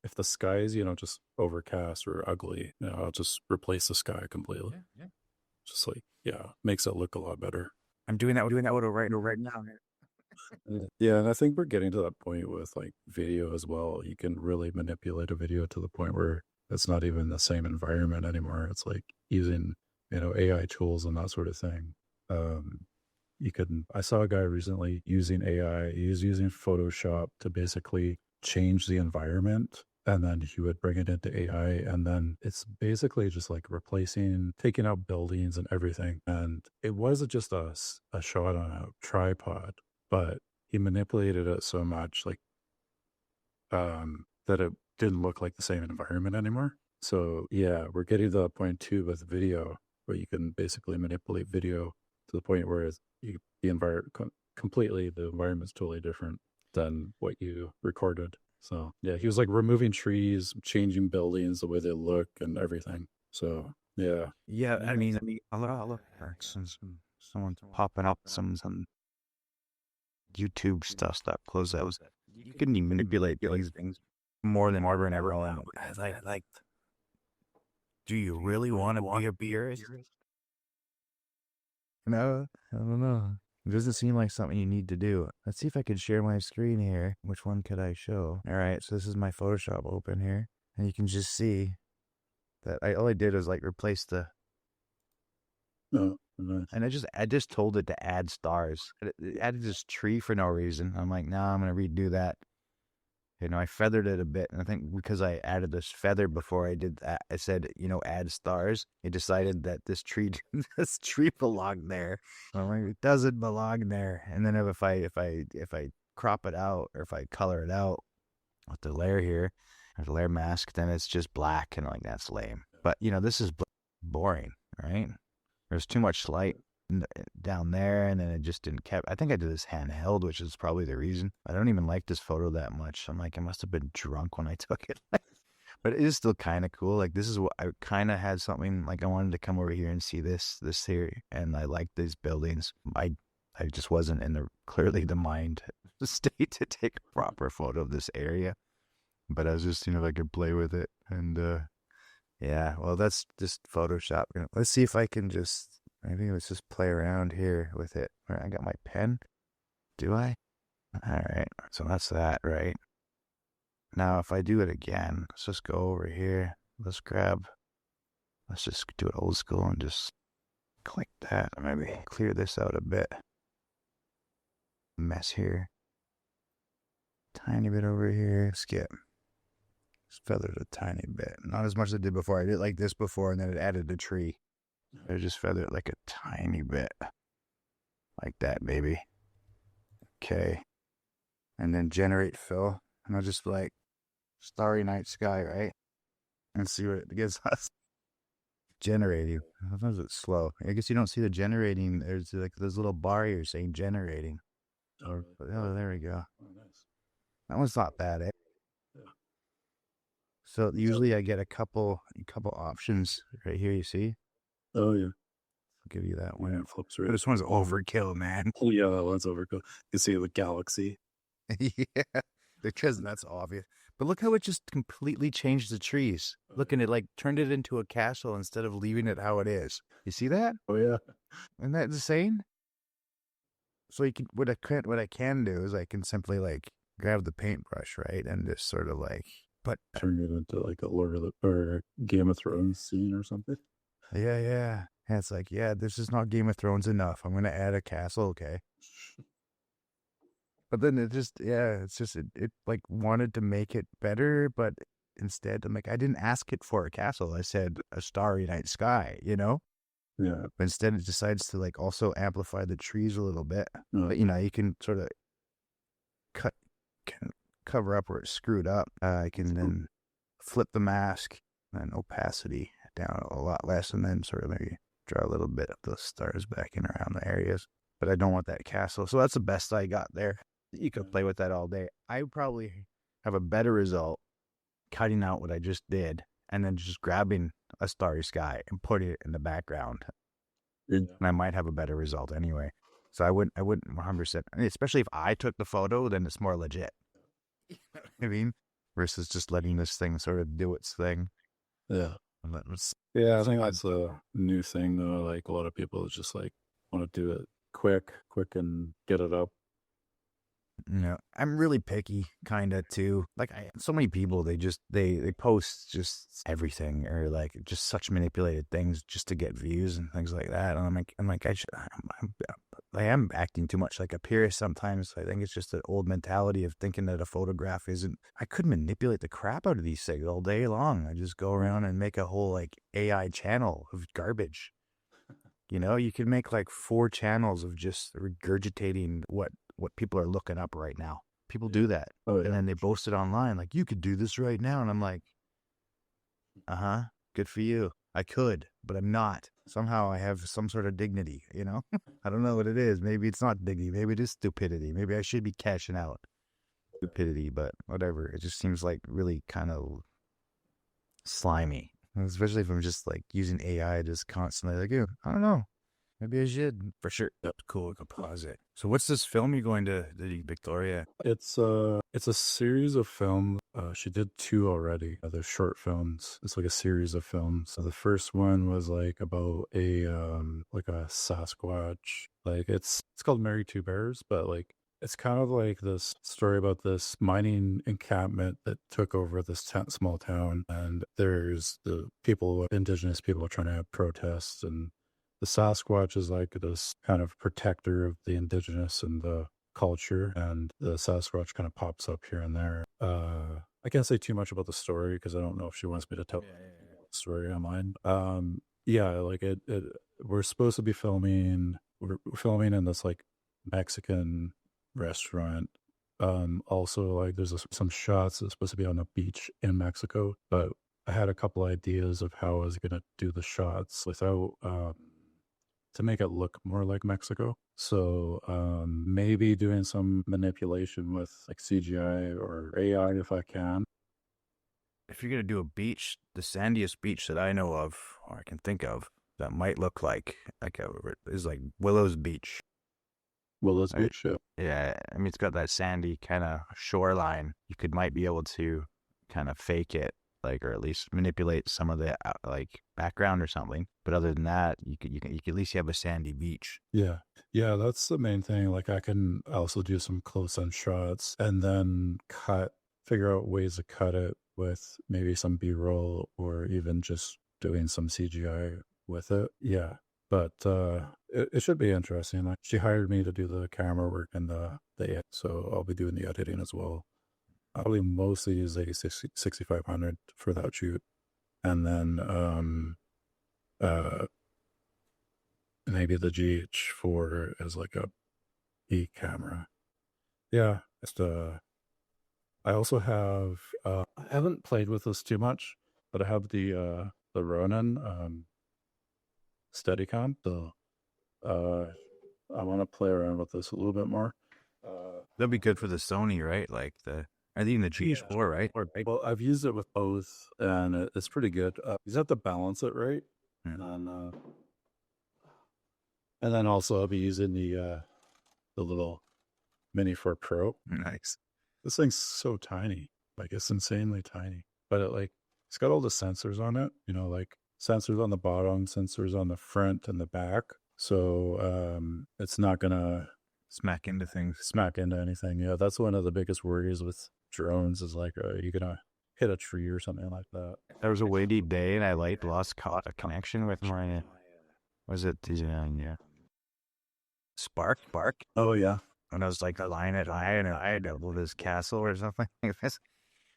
if the sky is, just overcast or ugly, I'll just replace the sky completely. Yeah. Just like, makes it look a lot better. I'm doing that with a right now. Yeah, and I think we're getting to that point with like video as well. You can really manipulate a video to the point where it's not even the same environment anymore. It's like using, AI tools and that sort of thing. I saw a guy recently using AI. He was using Photoshop to basically change the environment, and then he would bring it into AI, and then it's basically just like taking out buildings and everything. And it wasn't just a shot on a tripod, but he manipulated it so much, like, that it didn't look like the same environment anymore. So yeah, we're getting to that point too with video, where you can basically manipulate video to the point where the environment's totally different than what you recorded. So yeah, he was like removing trees, changing buildings, the way they look and everything. So yeah. Yeah, I mean, I'll look for someone's popping up some YouTube stuff close out. You can manipulate these things more than ever. Like, do you really want to be a purist? No, I don't know. It doesn't seem like something you need to do. Let's see if I can share my screen here. Which one could I show? All right, so this is my Photoshop open here. And you can just see that all I did was like replace the... Oh, nice. And I just told it to add stars. It added this tree for no reason. I'm like, nah, I'm going to redo that. I feathered it a bit. And I think because I added this feather before I did that, I said, add stars. It decided that this tree belonged there. I'm like, it doesn't belong there. And then if I crop it out, or if I color it out with the layer here, or the layer mask, then it's just black. And I'm like, that's lame. But, this is boring, right? There's too much light down there, and then it just didn't I think I did this handheld, which is probably the reason. I don't even like this photo that much. I'm like, I must have been drunk when I took it. But it is still kind of cool. Like, this is what I kind of had something, like I wanted to come over here and see this here, and I like these buildings. I just wasn't in clearly the mind state to take a proper photo of this area. But I was just, if I could play with it. And yeah, well, that's just Photoshop. Let's see if I can maybe let's just play around here with it. All right, I got my pen. Do I? All right. So that's that, right? Now, if I do it again, let's just go over here. Let's just do it old school and just click that. Or maybe clear this out a bit. Mess here. Tiny bit over here. Skip. Just feathered a tiny bit. Not as much as I did before. I did like this before, and then it added a tree. I just feathered it like a tiny bit. Like that, baby. Okay. And then generate fill. And I'll just like starry night sky, right? And see what it gives us. Generating. Sometimes it's slow. I guess you don't see the generating. There's like this little bar here saying generating. Oh, there we go. Oh, nice. That one's not bad, eh? Yeah. So usually I get a couple options right here, you see? Oh, yeah. I'll give you that one. Yeah, it flips right. This one's overkill, man. Oh, yeah, that one's overkill. You can see the galaxy. Yeah, because that's obvious. But look how it just completely changed the trees. Look, and it like turned it into a castle instead of leaving it how it is. You see that? Oh, yeah. Isn't that insane? So you can what I can do is I can simply like grab the paintbrush, right, and just sort of like turn it into like a or Game of Thrones scene or something. Yeah. And it's like, yeah, this is not Game of Thrones enough. I'm gonna add a castle, okay. But then it like wanted to make it better, but instead I'm like, I didn't ask it for a castle. I said a starry night sky, Yeah. But instead it decides to like also amplify the trees a little bit. But you can sort of cover up where it's screwed up. I can then flip the mask and opacity down a lot less, and then sort of maybe draw a little bit of those stars back in around the areas. But I don't want that castle. So that's the best I got there. You could play with that all day. I would probably have a better result cutting out what I just did and then just grabbing a starry sky and putting it in the background. And I might have a better result anyway. So I wouldn't 100%. Especially if I took the photo, then it's more legit. You know what I mean? Versus just letting this thing sort of do its thing. Yeah. Yeah, I think that's a new thing though. Like a lot of people just like want to do it quick and get it up. I'm really picky, kind of too. Like, so many people, they post just everything, or like just such manipulated things just to get views and things like that. And I'm like, I am acting too much like a purist sometimes. I think it's just an old mentality of thinking that a photograph isn't. I could manipulate the crap out of these things all day long. I just go around and make a whole like AI channel of garbage. You could make like 4 channels of just regurgitating what people are looking up right now. People do that. Oh, yeah. And then they post it online like, you could do this right now. And I'm like, good for you. I could, but I'm not. Somehow I have some sort of dignity, I don't know what it is. Maybe it's not dignity. Maybe it is stupidity. Maybe I should be cashing out stupidity, but whatever. It just seems like really kind of slimy. Especially if I'm just like using AI just constantly like, I don't know. Maybe I should. For sure. That's cool. We can pause it. So what's this film you're going to Victoria? It's a series of films. She did 2 already. They're short films. It's like a series of films. So the first one was like about a Sasquatch. Like it's called Married Two Bears, but like it's kind of like this story about this mining encampment that took over this small town, and there's the indigenous people trying to have protests, and the Sasquatch is like this kind of protector of the indigenous and the culture, and the Sasquatch kind of pops up here and there. I can't say too much about the story because I don't know if she wants me to tell the story online. Like it we're supposed to be filming. We're filming in this like Mexican restaurant. Also, like there's some shots that's supposed to be on a beach in Mexico, but I had a couple ideas of how I was gonna do the shots without to make it look more like Mexico. So maybe doing some manipulation with like CGI or AI if I can. If you're going to do a beach, the sandiest beach that I know of, or I can think of, that might look like is like Willow's Beach. Willow's Beach, yeah. Yeah, I mean, it's got that sandy kind of shoreline. You might be able to kind of fake it, like, or at least manipulate some of the like background or something. But other than that, you could at least have a sandy beach. Yeah, that's the main thing. Like I can also do some close-up shots and then figure out ways to cut it with maybe some B-roll or even just doing some CGI with it. Yeah, but it should be interesting. Like, she hired me to do the camera work and the edit, so I'll be doing the editing as well. I'll probably mostly use a 6500 for that shoot, and then maybe the GH4 as like a E camera. Yeah, I also have I haven't played with this too much, but I have the Ronin Steadicam, so I want to play around with this a little bit more. That'd be good for the Sony, right? Like I think the GH4, right? Well, I've used it with both, and it's pretty good. You just have to balance it right, and then also I'll be using the little Mini 4 Pro. Nice. This thing's so tiny, like it's insanely tiny, but it's got all the sensors on it. Like sensors on the bottom, sensors on the front and the back. So it's not gonna smack into anything. Yeah, that's one of the biggest worries with drones is like, are you gonna hit a tree or something like that? There was a windy day and I lost a connection with my, was it Spark? Oh yeah. And I was like lying at high and I had built this castle or something like this.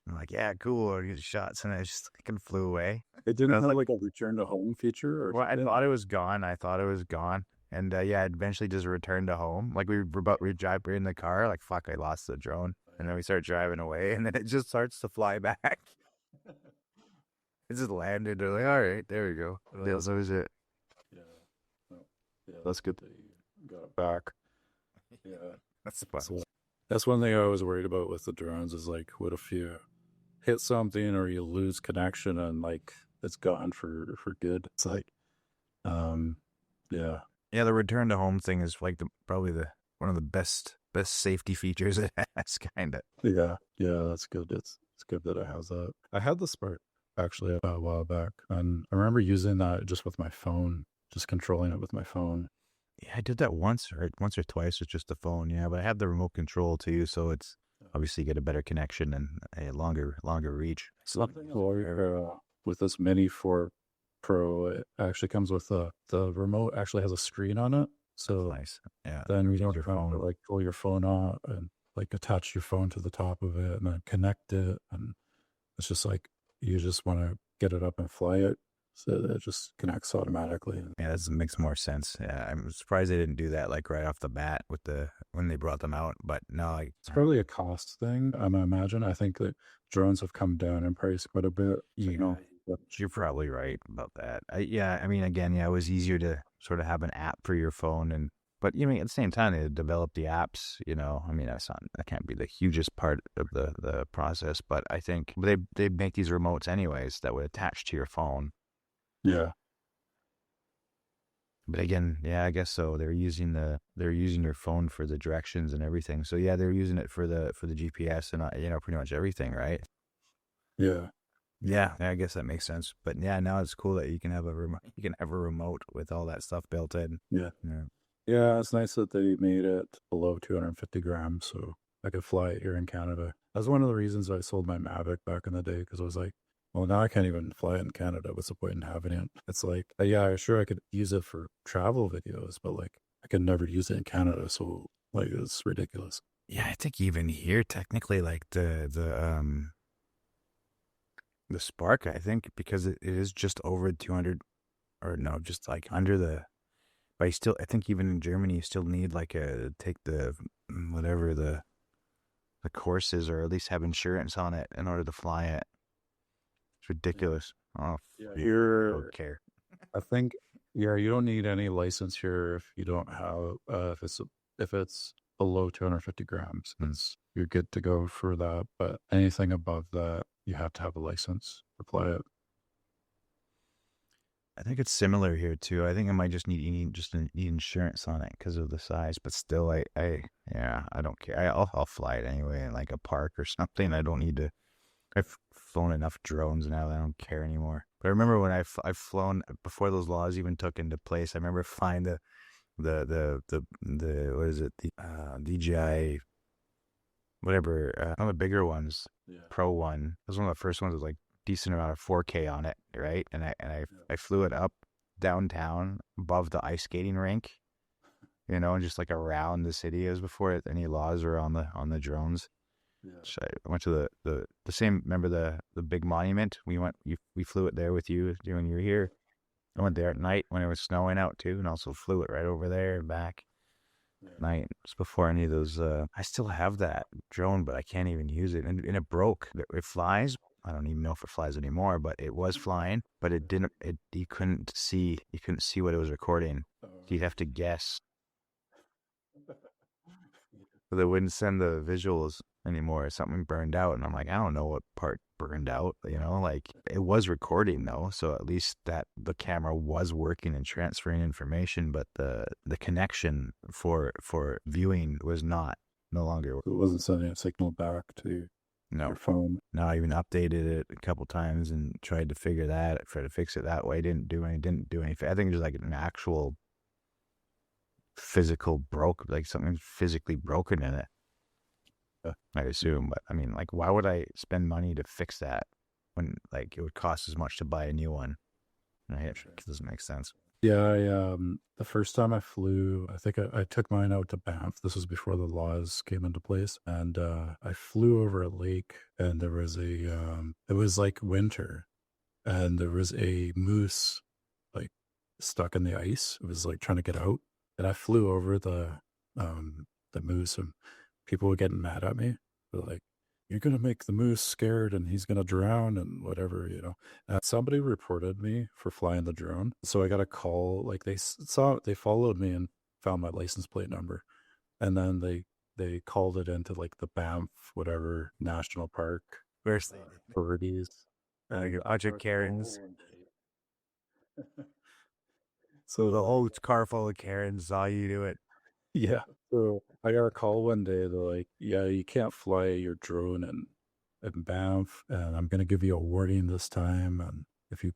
I'm like, yeah, cool. I get shots, and I just fucking flew away. It didn't have like a return to home feature, or well, I thought it was gone. And yeah, it eventually just returned to home. Like we were in the car, like fuck, I lost the drone. And then we start driving away, and then it just starts to fly back. It just landed. They're like, all right, there we go. That was it. Yeah, that's good that you got it back. Yeah, that's one thing I was worried about with the drones is like, what if you hit something or you lose connection and like it's gone for good? It's like, yeah, the return to home thing is like probably one of the best safety features it has, kind of. Yeah, that's good. It's good that it has that. I had the Spark actually a while back, and I remember using that just with my phone, just controlling it with my phone. Yeah, I did that once or twice with just the phone. Yeah, but I have the remote control too, so it's obviously get a better connection and a longer reach. Something with this Mini 4 Pro, it actually comes with the remote actually has a screen on it. So Nice. Yeah. then you don't Your have to phone. like pull your phone out and like attach your phone to the top of it and then connect it. And it's just like you just want to get it up and fly it. So it just connects automatically. Yeah, that makes more sense. Yeah, I'm surprised they didn't do that like right off the bat with when they brought them out. But no, It's probably a cost thing, I imagine. I think that drones have come down in price quite a bit. you're probably right about that. I mean, again, yeah, it was easier to sort of have an app for your phone, but you know, at the same time, they developed the apps. You know, I mean, that can't be the hugest part of the process, but I think they make these remotes anyways that would attach to your phone. Yeah. But again, yeah, I guess so. They're using your phone for the directions and everything. So yeah, they're using it for the GPS and you know, pretty much everything, right? Yeah. Yeah, I guess that makes sense. But yeah, now it's cool that you can have a remote with all that stuff built in. Yeah. Yeah. Yeah, it's nice that they made it below 250 grams so I could fly it here in Canada. That's one of the reasons I sold my Mavic back in the day, because I was like, well, now I can't even fly it in Canada. What's the point in having it? It's like, yeah, sure, I could use it for travel videos, but like, I could never use it in Canada. So, like, it's ridiculous. Yeah, I think even here, technically, like the Spark, I think, because it is just over 200, or no, just like under the. But I think even in Germany, you still need like take the whatever the courses, or at least have insurance on it in order to fly it. It's ridiculous. Oh, Here, don't care. I think, yeah, you don't need any license here if you don't have, if it's below 250 grams. You're good to go for that. But anything above that, you have to have a license to fly it. I think it's similar here too. I think I might just need insurance on it because of the size. But still, I don't care. I'll fly it anyway in like a park or something. I don't need to. I've flown enough drones now that I don't care anymore. But I remember when I've flown before those laws even took into place. I remember flying the what is it, the DJI, whatever, one of the bigger ones, Pro one. It was one of the first ones with like decent amount of 4K on it, right? And I flew it up downtown above the ice skating rink, you know, and just like around the city. It was before any laws were on the drones. Yeah. So I went to the same. Remember the big monument? We flew it there with you when you were here. I went there at night when it was snowing out too, and also flew it right over there and back. At night, just before any of those. I still have that drone, but I can't even use it, and it broke. It flies. I don't even know if it flies anymore, but it was flying. But it didn't. You couldn't see what it was recording. You'd have to guess. So they wouldn't send the visuals anymore. Something burned out, and I'm like, I don't know what part burned out. You know, like it was recording though, so at least that the camera was working and transferring information, but the connection for viewing was no longer. It wasn't sending a signal back to your phone. No, I even updated it a couple times and tried to fix it that way. Didn't do anything. I think there's like an actual physical something physically broken in it. I assume, but I mean, like, why would I spend money to fix that when like it would cost as much to buy a new one? Right? It doesn't make sense. Yeah, the first time I flew, I think I took mine out to Banff. This was before the laws came into place, and I flew over a lake, and there was it was like winter, and there was a moose like stuck in the ice. It was like trying to get out, and I flew over the moose, and people were getting mad at me. They're like, "You're gonna make the moose scared, and he's gonna drown, and whatever, you know." Somebody reported me for flying the drone, so I got a call. Like they followed me and found my license plate number, and then they called it into like the Banff whatever national park. Where's the authorities? bunch of Karens. So the whole car full of Karens saw you do it. Yeah. So I got a call one day. They're like, "Yeah, you can't fly your drone in Banff, and I'm gonna give you a warning this time. And if you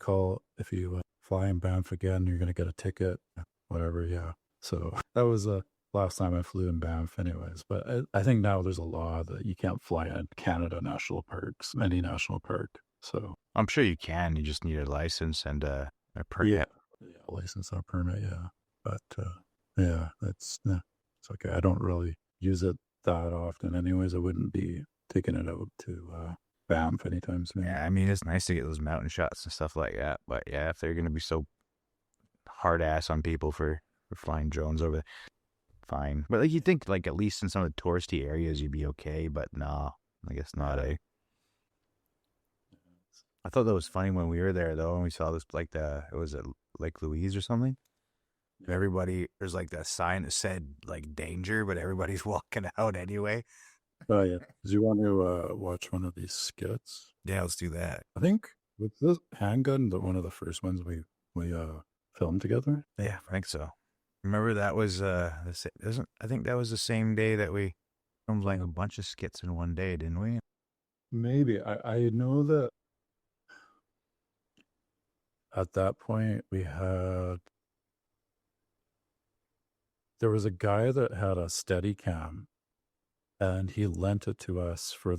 fly in Banff again, you're gonna get a ticket, whatever." Yeah. So that was the last time I flew in Banff anyways. But I think now there's a law that you can't fly in Canada national parks, any national park. So I'm sure you can. You just need a license and a permit. yeah, license and a permit, yeah. But yeah, it's okay. I don't really use it that often anyways. I wouldn't be taking it out to Banff anytime soon. Yeah, I mean, it's nice to get those mountain shots and stuff like that. But yeah, if they're going to be so hard ass on people for flying drones over there, fine. But like, you think like at least in some of the touristy areas you'd be okay, but nah, I guess not, eh? I thought that was funny when we were there though, and we saw this like it was at Lake Louise or something. Everybody, there's like that sign that said like danger, but everybody's walking out anyway. Oh yeah. Do you want to watch one of these skits? Yeah, let's do that. I think with this handgun, one of the first ones we filmed together. Yeah, I think so. Remember that was I think that was the same day that we filmed like a bunch of skits in one day, didn't we? Maybe. I know that at that point there was a guy that had a Steadicam, and he lent it to us for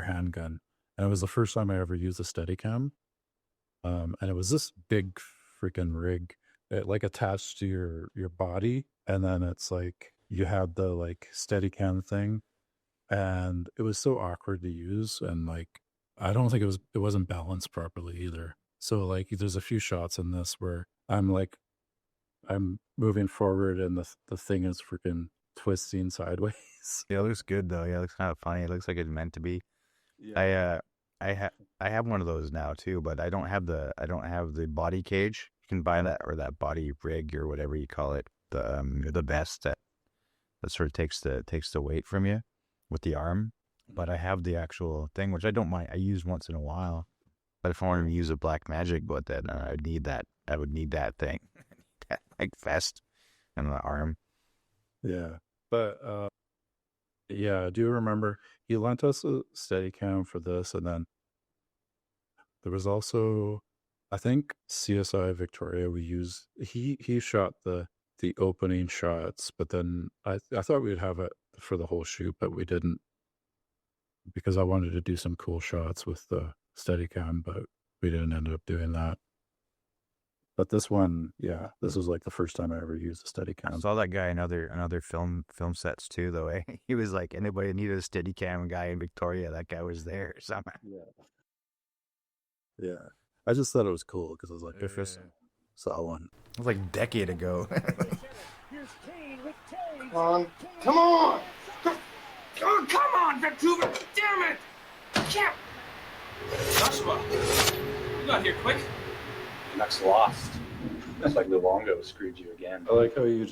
handgun. And it was the first time I ever used a Steadicam. And it was this big freaking rig, like attached to your body, and then it's like you had the like Steadicam thing, and it was so awkward to use, and like I don't think it wasn't balanced properly either. So like there's a few shots in this where I'm moving forward and the thing is freaking twisting sideways. Yeah, it looks good though. Yeah, it looks kind of funny. It looks like it's meant to be. Yeah. I have one of those now too, but I don't have the body cage. You can buy that, or that body rig or whatever you call it. The vest that sort of takes the weight from you with the arm. But I have the actual thing, which I don't mind. I use once in a while. But if I wanted to use a Black Magic, but then I would need that thing, that like vest and the arm. Yeah, but yeah, I do remember he lent us a Steadicam for this, and then there was also, I think, CSI Victoria. He shot the opening shots, but then I thought we'd have it for the whole shoot, but we didn't, because I wanted to do some cool shots with the Steadicam, but we didn't end up doing that. But this one, yeah, this was like the first time I ever used a Steadicam. I saw that guy in other film sets too, though. Eh? He was like, anybody needed a Steadicam guy in Victoria, that guy was there somehow. Yeah. I just thought it was cool because I was like, I just saw one. It was like a decade ago. Come on! Oh, come on, Vancouver! Damn it! Can't. Joshua, you got here quick. Next lost. That's like Luongo screwed you again. I like how you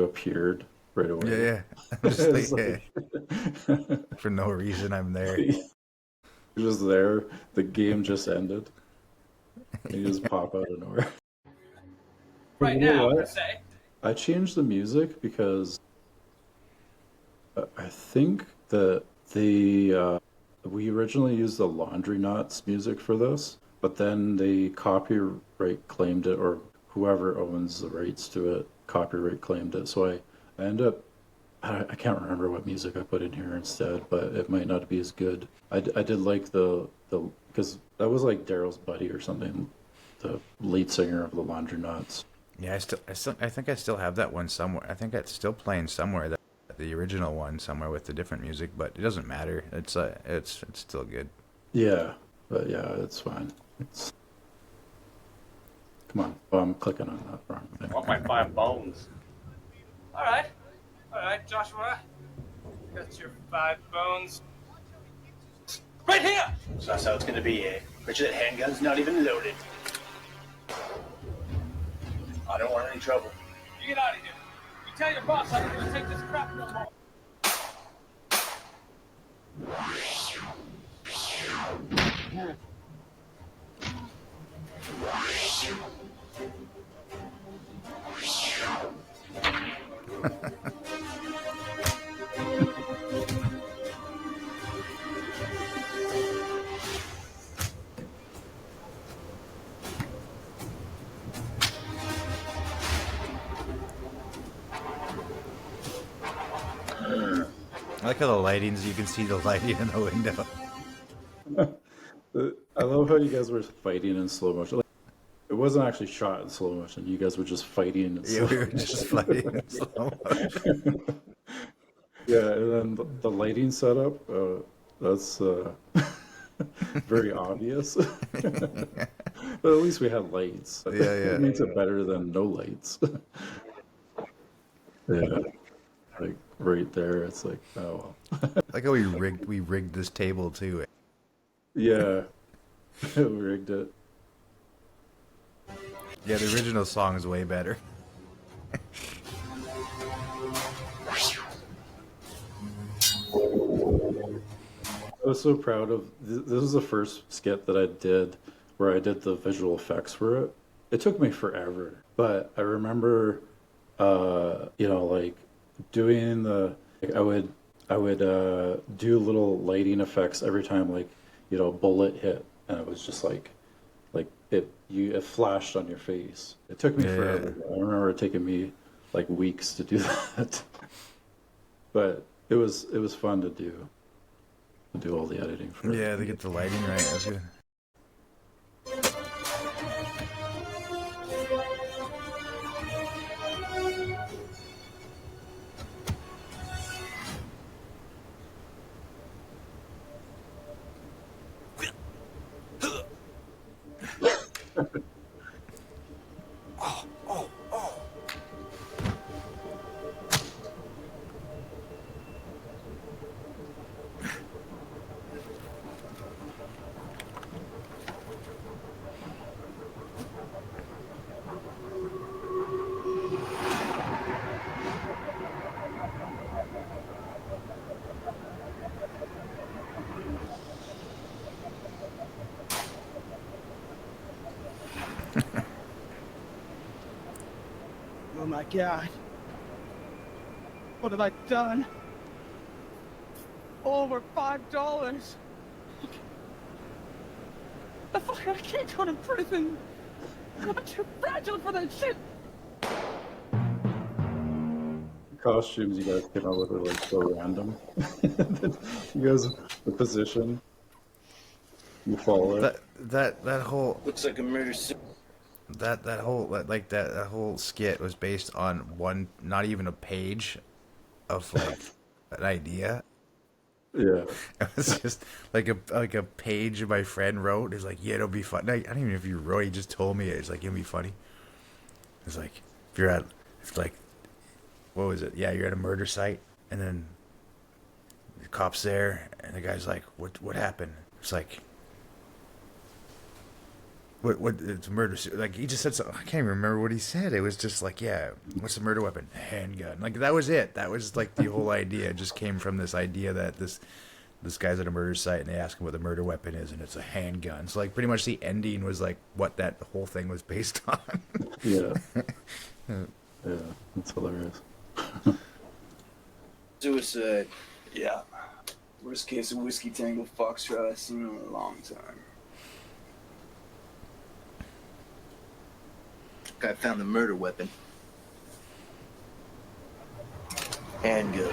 appeared right away. Yeah. Just like, for no reason, I'm there. You're just there. The game just ended. And you just pop out of nowhere. Right You know now, what? per se. I changed the music because I think that we originally used the Laundry Knots music for this, but then they copyright claimed it, or whoever owns the rights to it copyright claimed it. So I ended up, I can't remember what music I put in here instead, but it might not be as good. I did like the because that was like Daryl's buddy or something, the lead singer of the Laundry Knots. Yeah, I think I still have that one somewhere. I think it's still playing somewhere, the original one somewhere with the different music, but it doesn't matter. It's still good. Yeah, but yeah, it's fine. Come on. Oh, I'm clicking on that wrong thing. I want my 5 bones. All right, Joshua. Got your 5 bones. Right here. So that's how it's gonna be, eh? Bet you that handgun's not even loaded. I don't want any trouble. You get out of here. You tell your boss I'm not gonna take this crap no more. I like how the lighting's, you can see the lighting in the window. I love how you guys were fighting in slow motion. Like, it wasn't actually shot in slow motion. You guys were just fighting in slow Yeah, we were motion. just fighting in slow motion. Yeah, and then the lighting setup, that's very obvious. But at least we had lights. Yeah, yeah. It makes it better than no lights. Yeah, like right there, it's like, oh well. Like how we rigged this table too. Yeah, we rigged it. Yeah, the original song is way better. I was so proud of this. Was the first skit that I did where I did the visual effects for it. It took me forever, but I remember, like doing like I would do little lighting effects every time, like, bullet hit, and it was just like it flashed on your face. It took me forever. I remember it taking me like weeks to do that, but it was fun to do all the editing for it. Yeah, they get the lighting right. That's good. Oh my God. What have I done? Over $5. The fuck, I can't go to prison. I'm too fragile for that shit. Costumes you guys came up with are like so random. You guys, the position you follow. That whole Looks like a murder that whole skit was based on one, not even a page of like an idea. Yeah, It was just like a page my friend wrote. It's like, yeah, it'll be fun. I don't even know if you wrote. He just told me it's like it'll be funny. It's like what was it? Yeah, you're at a murder site, and then the cop's there, and the guy's like, what happened? It's like, what it's a murder suit. Like, he just said something. I can't even remember what he said. It was just like, yeah, what's the murder weapon? Handgun. Like, that was it. That was like the whole idea. It just came from this idea that this guy's at a murder site, and they ask him what the murder weapon is, and it's a handgun. So like pretty much the ending was like what that whole thing was based on. yeah, yeah. That's hilarious. suicide. Yeah. Worst case of Whiskey Tango Foxtrot I've seen in a long time. Guy found the murder weapon. Handgun.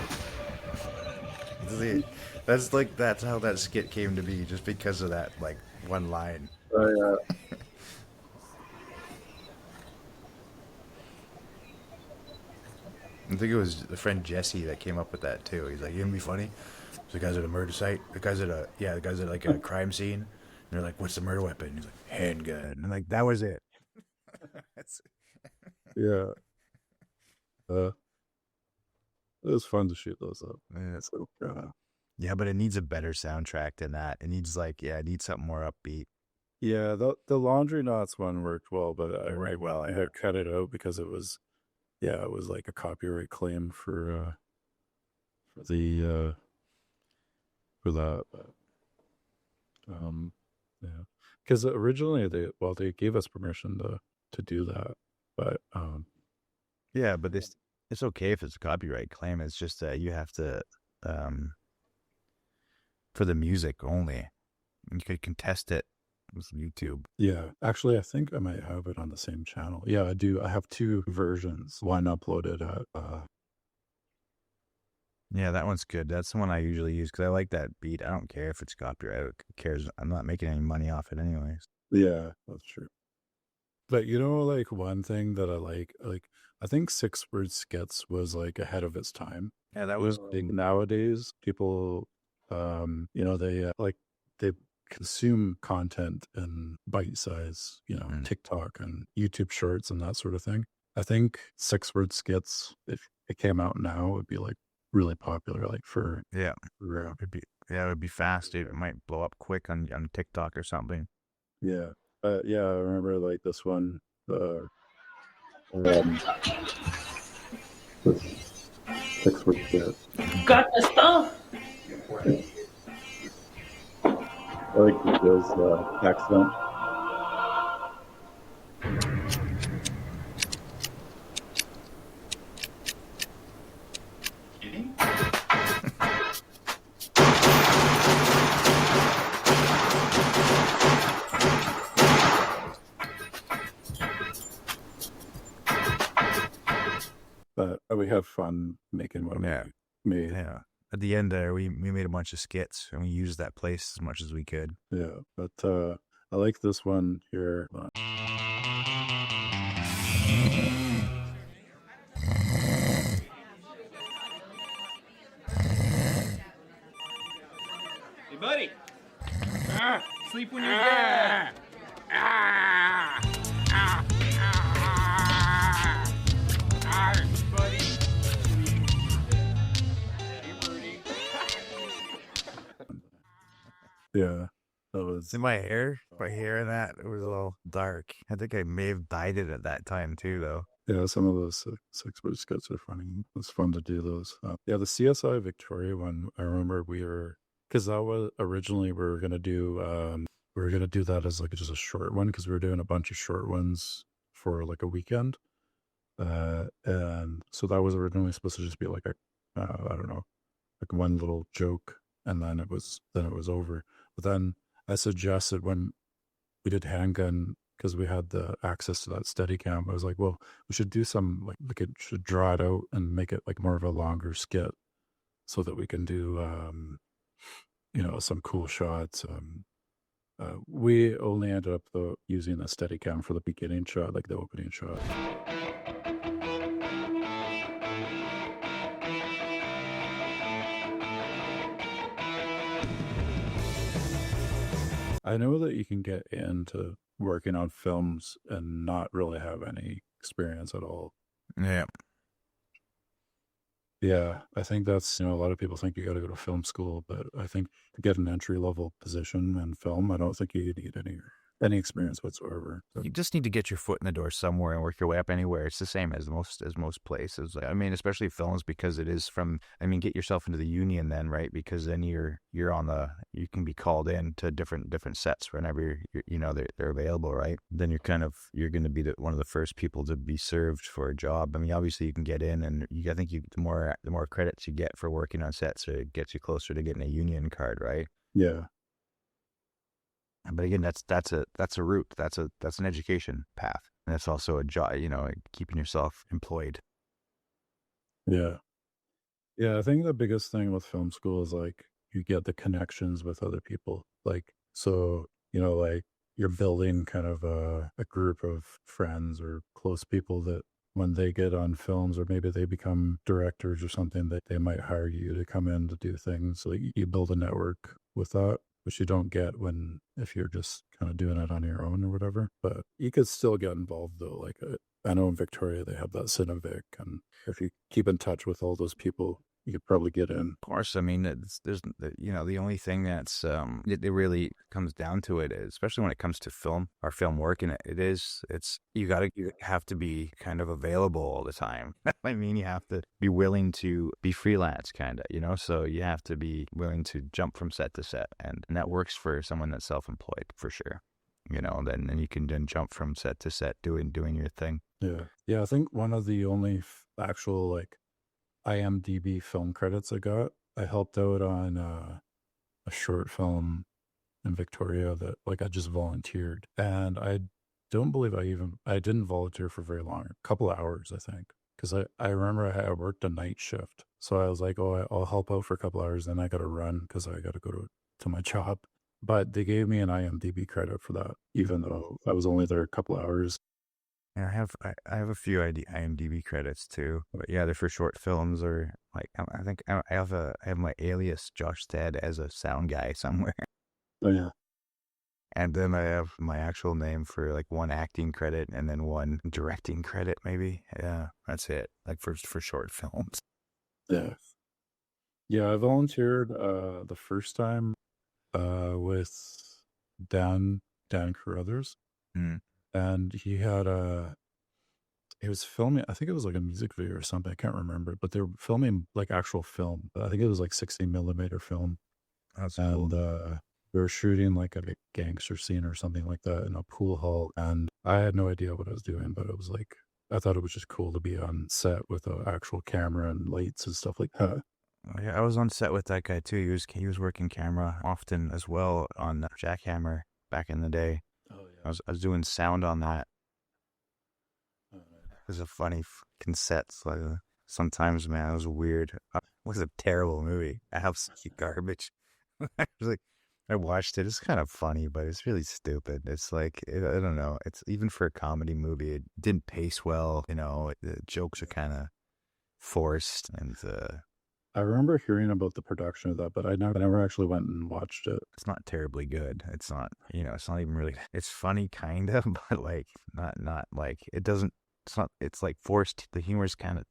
That's how that skit came to be, just because of that like one line. I think it was the friend Jesse that came up with that too. He's like, "You gonna be funny?" So the guys at a murder site. The guys at like a crime scene. And they're like, "What's the murder weapon?" And he's like, "Handgun." And like that was it. Yeah. It was fun to shoot those up. Yeah. So, Yeah, but it needs a better soundtrack than that. It needs it needs something more upbeat. yeah, the Laundry Knots one worked well, but I had cut it out because it was like a copyright claim for that. But, yeah, because originally they gave us permission to do that, but Yeah, but it's okay if it's a copyright claim. It's just that you have to for the music only. You could contest it with YouTube. yeah, actually, I think I might have it on the same channel. Yeah, I do. I have two versions. One uploaded at Yeah, that one's good. That's the one I usually use because I like that beat. I don't care if it's copyright. Who cares? I'm not making any money off it anyways. Yeah, that's true. But like one thing that I like I think 6-word skits was like ahead of its time. Yeah, that was Like nowadays, people, they consume content in bite size, TikTok and YouTube Shorts and that sort of thing. I think 6-word skits, if it came out now, would be like really popular. Like it would be fast. It might blow up quick on TikTok or something. yeah, I remember like this one. This 6-word skit. Got the stuff. I like Brazil's accent. But we have fun making what we made. Yeah. At the end there, we made a bunch of skits and we used that place as much as we could. Yeah, but I like this one here. Hey, buddy. Sleep when you're dead. Buddy. Hey, Birdie. Yeah, that was. See my hair in that, it was a little dark. I think I may have dyed it at that time too, though. Yeah, some of those 6-word skits are funny. It's fun to do those. Yeah, the CSI Victoria one, I remember because that was originally we were gonna do that as like just a short one because we were doing a bunch of short ones for like a weekend. And so that was originally supposed to just be like I don't know, like one little joke, and then it was over. But then I suggested when we did handgun, because we had the access to that Steadicam, I was like, well, we should do some like it should draw it out and make it like more of a longer skit, so that we can do some cool shots. We only ended up though using the Steadicam for the beginning shot, like the opening shot. I know that you can get into working on films and not really have any experience at all. Yeah. Yeah, I think that's, a lot of people think you got to go to film school, but I think to get an entry-level position in film, I don't think you need any experience whatsoever. So, You just need to get your foot in the door somewhere and work your way up anywhere. It's the same as most places. I mean, especially films, because it is get yourself into the union then, right? Because then you can be called in to different sets whenever they're available, right? Then you're going to be one of the first people to be served for a job. I mean, obviously you can get in, and I think the more credits you get for working on sets, it gets you closer to getting a union card, right? yeah. But again, that's a route. That's an education path, and it's also a job. Keeping yourself employed. Yeah. Yeah, I think the biggest thing with film school is like you get the connections with other people. Like, so, like you're building kind of a group of friends or close people that when they get on films or maybe they become directors or something, that they might hire you to come in to do things. So you build a network with that, which you don't get if you're just kind of doing it on your own or whatever. But you could still get involved though. Like I know in Victoria they have that Cinevic, and if you keep in touch with all those people, you could probably get in. Of course, I mean, there's the only thing that's it really comes down to it, especially when it comes to film work, and you have to be kind of available all the time. I mean, you have to be willing to be freelance, kind of, so you have to be willing to jump from set to set, and that works for someone that's self-employed for sure. Then you can jump from set to set doing your thing. Yeah. I think one of the only actual like IMDb film credits I got, I helped out on a short film in Victoria that like I just volunteered, and I don't believe I didn't volunteer for very long, a couple of hours I think, because I remember I worked a night shift. So I was like, oh, I'll help out for a couple hours. Then I got to run because I got to go to my job. But they gave me an IMDb credit for that, even though I was only there a couple hours. Yeah, I have a few IMDb credits too, but yeah, they're for short films or like I think I have my alias Josh Stead as a sound guy somewhere, Oh yeah. and then I have my actual name for like one acting credit and then one directing credit maybe. Yeah, that's it. Like for short films. Yeah. Yeah, I volunteered the first time with Dan Carruthers. Mm. And he was filming, I think it was like a music video or something, I can't remember, but they were filming like actual film. I think it was like 16mm film. That's And cool. we were shooting like a gangster scene or something like that in a pool hall. And I had no idea what I was doing, but it was like, I thought it was just cool to be on set with an actual camera and lights and stuff like that. Yeah, I was on set with that guy too. He was working camera often as well on Jackhammer back in the day. Oh yeah. I was doing sound on that. It was a funny fucking set. So, sometimes, man, it was weird. It was a terrible movie. Absolute garbage. I was like, I watched it. It's kind of funny, but it's really stupid. It's like, I don't know. It's even for a comedy movie, it didn't pace well. You know, the jokes are kind of forced, and I remember hearing about the production of that, but I never actually went and watched it. it's not terribly good. It's not, it's not even really. It's funny, kind of, but like not like it doesn't. It's not. It's like forced. The humor's kind of.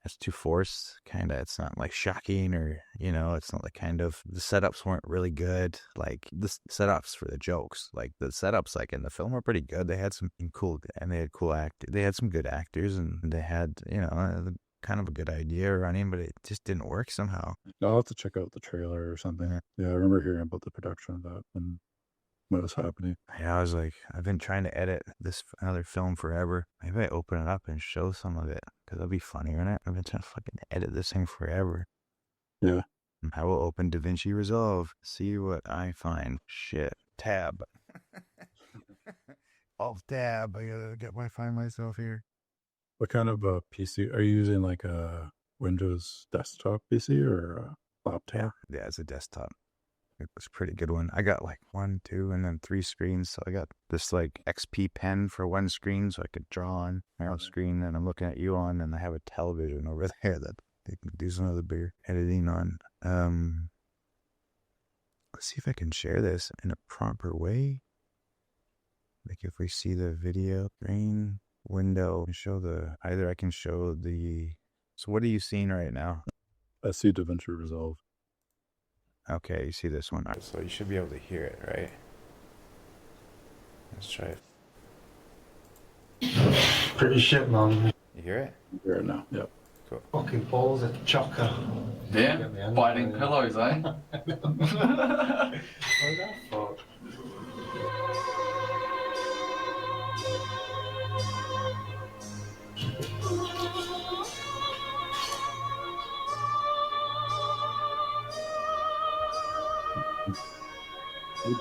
It's too forced, kind of. It's not like shocking or, it's not the kind of, the setups weren't really good. Like the setups for the jokes, like the setups like in the film were pretty good. They had some cool, and they had they had some good actors, and they had, kind of a good idea running, but it just didn't work somehow. I'll have to check out the trailer or something. Yeah, I remember hearing about the production of that and what was happening. Yeah, I was like, I've been trying to edit another film forever. Maybe I open it up and show some of it, because that'd be funny, wouldn't it? I've been trying to fucking edit this thing forever. Yeah. I will open Davinci Resolve, see what I find. Shit. Tab. Alt tab. I gotta find myself here. What kind of PC? Are you using like a Windows desktop PC or a laptop? Yeah, it's a desktop. It was a pretty good one. I got like 1, 2, and then 3 screens. So I got this like XP pen for one screen so I could draw on my own screen, and I'm looking at you on, and I have a television over there that they can do some of the bigger editing on. Let's see if I can share this in a proper way. Like if we see the video screen window, either I can show the, so what are you seeing right now? I see Davinci Resolve. Okay, you see this one. So you should be able to hear it, right? Let's try it. Pretty shit, man. You hear it? I hear it now. Yep. Cool. Fucking balls of chocker. Yeah, biting pillows, eh? What's that for?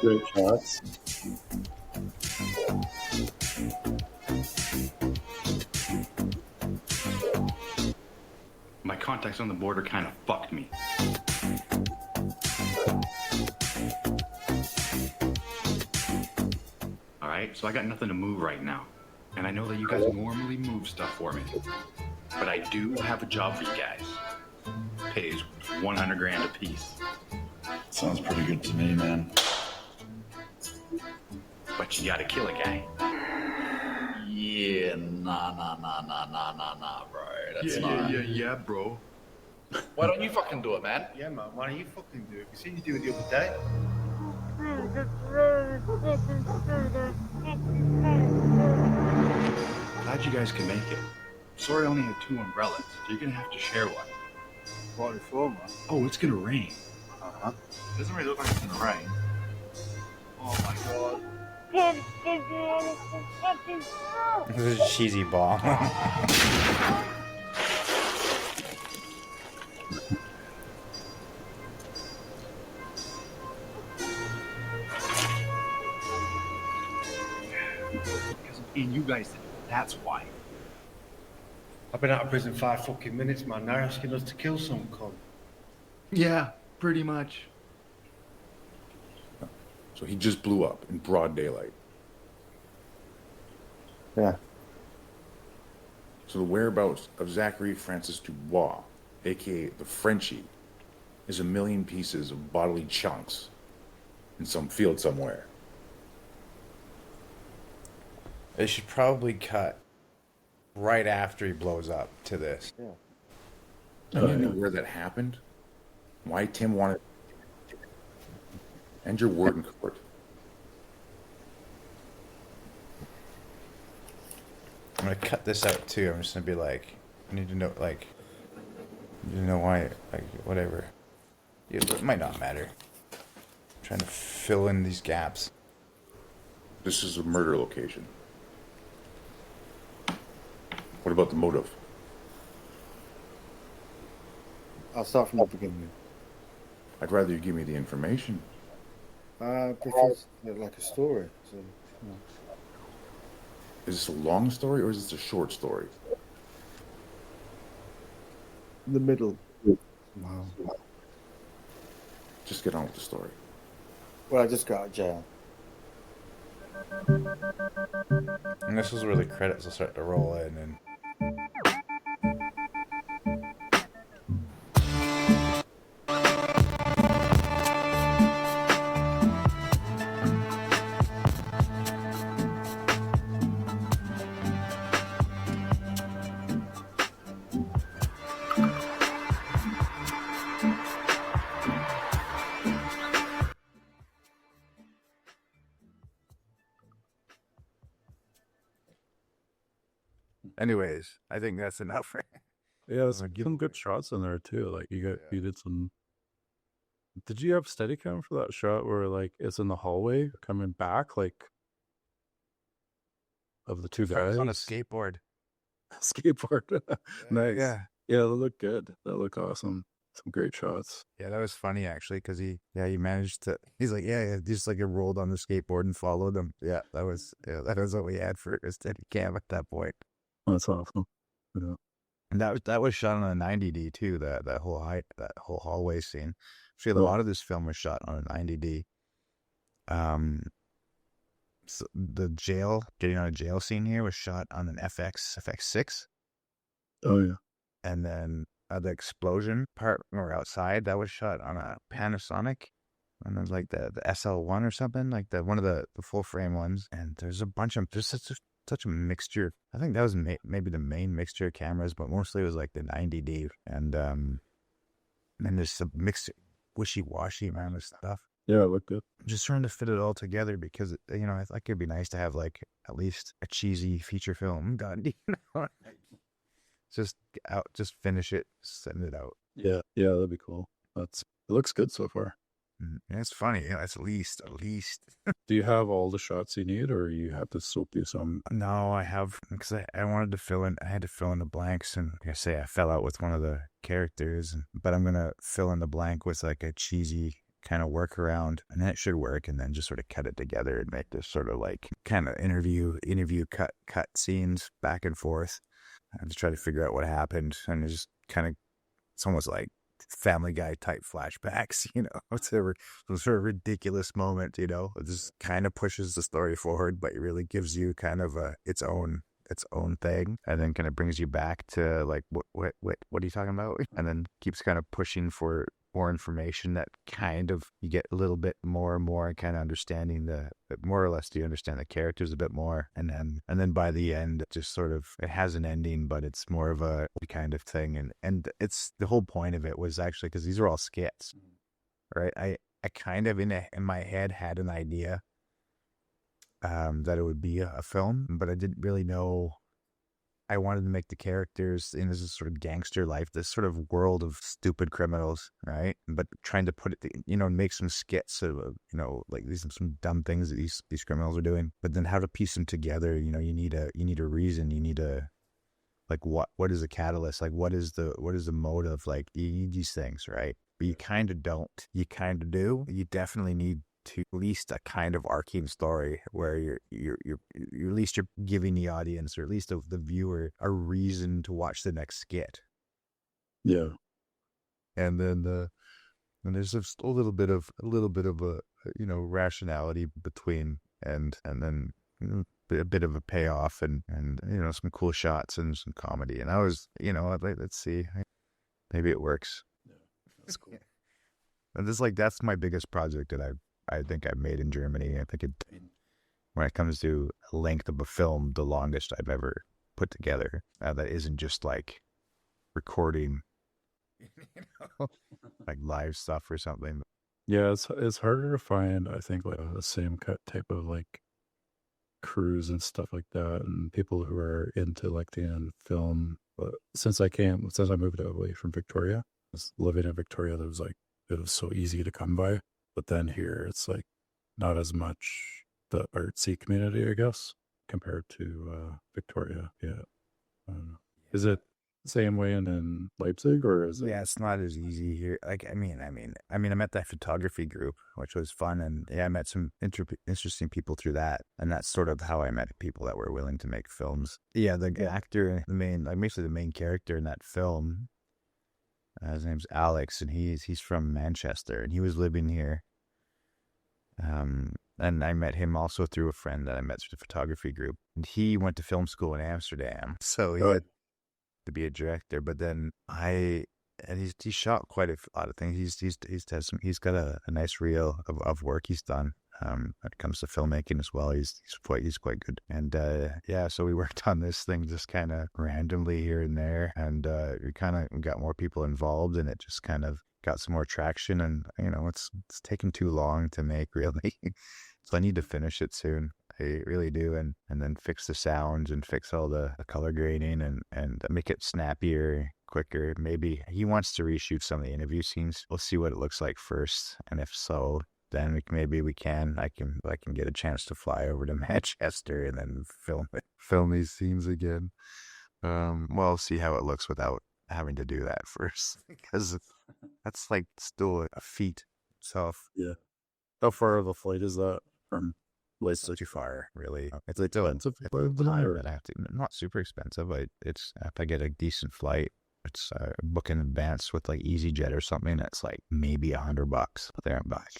Great shots. My contacts on the border kind of fucked me. Alright, so I got nothing to move right now. And I know that you guys normally move stuff for me. But I do have a job for you guys. Pays 100 grand a piece. Sounds pretty good to me, man. But you gotta kill a guy. Yeah, nah, bro. That's not. Yeah, bro. Why don't you fucking do it, man? Yeah, man, why don't you fucking do it? You seen you do it the other day. Glad you guys can make it. Sorry I only had 2 umbrellas, so you're gonna have to share one. What for, man? Oh, it's gonna rain. Uh-huh. It doesn't really look like it's gonna rain. Oh my god. This is a cheesy bomb. And you guys did it. That's why. I've been out of prison 5 fucking minutes, man. They're asking us to kill some cunt. Yeah, pretty much. So he just blew up in broad daylight. Yeah. So the whereabouts of Zachary Francis Dubois, aka the Frenchie, is 1 million pieces of bodily chunks in some field somewhere. They should probably cut right after he blows up to this. Yeah. I don't know where that happened. Why Tim wanted. And your word in court. I'm gonna cut this out too. I'm just gonna be like, I need to know, like, you know why, like, whatever. It might not matter. I'm trying to fill in these gaps. This is a murder location. What about the motive? I'll start from the beginning. I'd rather you give me the information. Because like a story. So, yeah. Is this a long story or is this a short story? In the middle. Wow. Just get on with the story. Well, I just got out of jail. And this is where the credits will start to roll in and. Anyways, I think that's enough. Yeah, there's some good shots in there too. Like you did some. Did you have Steadicam for that shot where like it's in the hallway coming back, like of the two guys on a skateboard? Skateboard, nice. Yeah, yeah, they look good. That look awesome. Some great shots. Yeah, that was funny actually because he managed to. He's like, yeah, just like it rolled on the skateboard and followed him. Yeah, that was what we had for a Steadicam at that point. That's awesome. Yeah. And that was shot on a 90D too. That whole hallway scene. Actually, a lot of this film was shot on a 90D. So the getting on a jail scene here was shot on an FX6. Oh yeah. And then the explosion part or outside that was shot on a Panasonic, and then like the SL1 or something, like one of the full frame ones. And there's a bunch of such a mixture. I think that was maybe the main mixture of cameras, but mostly it was like the 90D. And there's some mixed wishy-washy amount of stuff. Yeah, it looked good. Just trying to fit it all together because, I think it'd be nice to have like at least a cheesy feature film done. Just finish it, send it out. Yeah, that'd be cool. It looks good so far. Yeah, it's funny. It's at least. Do you have all the shots you need, or you have to still do some? No, I have, because I wanted to fill in. I had to fill in the blanks, and like I say, I fell out with one of the characters, but I'm gonna fill in the blank with like a cheesy kind of workaround, and that should work. And then just sort of cut it together and make this sort of like kind of interview cut scenes back and forth. I had to try to figure out what happened, and it's almost like Family Guy type flashbacks, it's a sort of ridiculous moment, it just kind of pushes the story forward, but it really gives you kind of its own thing, and then kind of brings you back to like, what are you talking about? And then keeps kind of pushing for more information that kind of you get a little bit more and more kind of understanding more or less you understand the characters a bit more, and then by the end it just sort of, it has an ending, but it's more of a kind of thing, and it's the whole point of it was actually because these are all skits, right? I kind of in my head had an idea that it would be a film, but I didn't really know. I wanted to make the characters in this sort of gangster life, this sort of world of stupid criminals, right? But trying to put it, make some skits of, like some dumb things that these criminals are doing. But then how to piece them together? You need a reason. You need like what is the catalyst? Like what is the motive? Like you need these things, right? But you kind of don't. You kind of do. You definitely need to at least a kind of arcing story where you're at least you're giving the audience, or at least the viewer, a reason to watch the next skit. Yeah. And then and there's just a little bit of a rationality between, and then a bit of a payoff, and some cool shots and some comedy. And I was, let's see, maybe it works. Yeah, that's cool. And that's my biggest project that I think I've made in Germany. I think when it comes to length of a film, the longest I've ever put together. That isn't just like recording, like live stuff or something. Yeah, it's harder to find, I think, like the same type of like crews and stuff like that, and people who are into like the end film. But since I moved away from Victoria, I was living in Victoria, it was so easy to come by. But then here, it's like not as much the artsy community, I guess, compared to Victoria. Yeah, I don't know. Is it the same way in Leipzig, or is it? Yeah, it's not as easy here. Like, I mean, I met that photography group, which was fun, and yeah, I met some interesting people through that, and that's sort of how I met people that were willing to make films. Yeah, the actor, basically the main character in that film, his name's Alex, and he's from Manchester, and he was living here. And I met him also through a friend that I met through the photography group, and he went to film school in Amsterdam, so he had to be a director. But then he shot quite a lot of things. He's got a nice reel of work he's done when it comes to filmmaking as well. He's quite good. And so we worked on this thing just kind of randomly here and there, and we kind of got more people involved, and it just kind of got some more traction. And it's taken too long to make, really. So I need to finish it soon. I really do, and then fix the sounds and fix all the color grading and make it snappier, quicker. Maybe he wants to reshoot some of the interview scenes. We'll see what it looks like first, and if so, then I can get a chance to fly over to Manchester and then film these scenes again. We'll see how it looks without having to do that first, because that's like still a feat itself. Yeah. How far of a flight is that from? It's not too far, really. It's expensive. Not super expensive. If I get a decent flight, it's book in advance with like EasyJet or something. It's like maybe $100 there and back.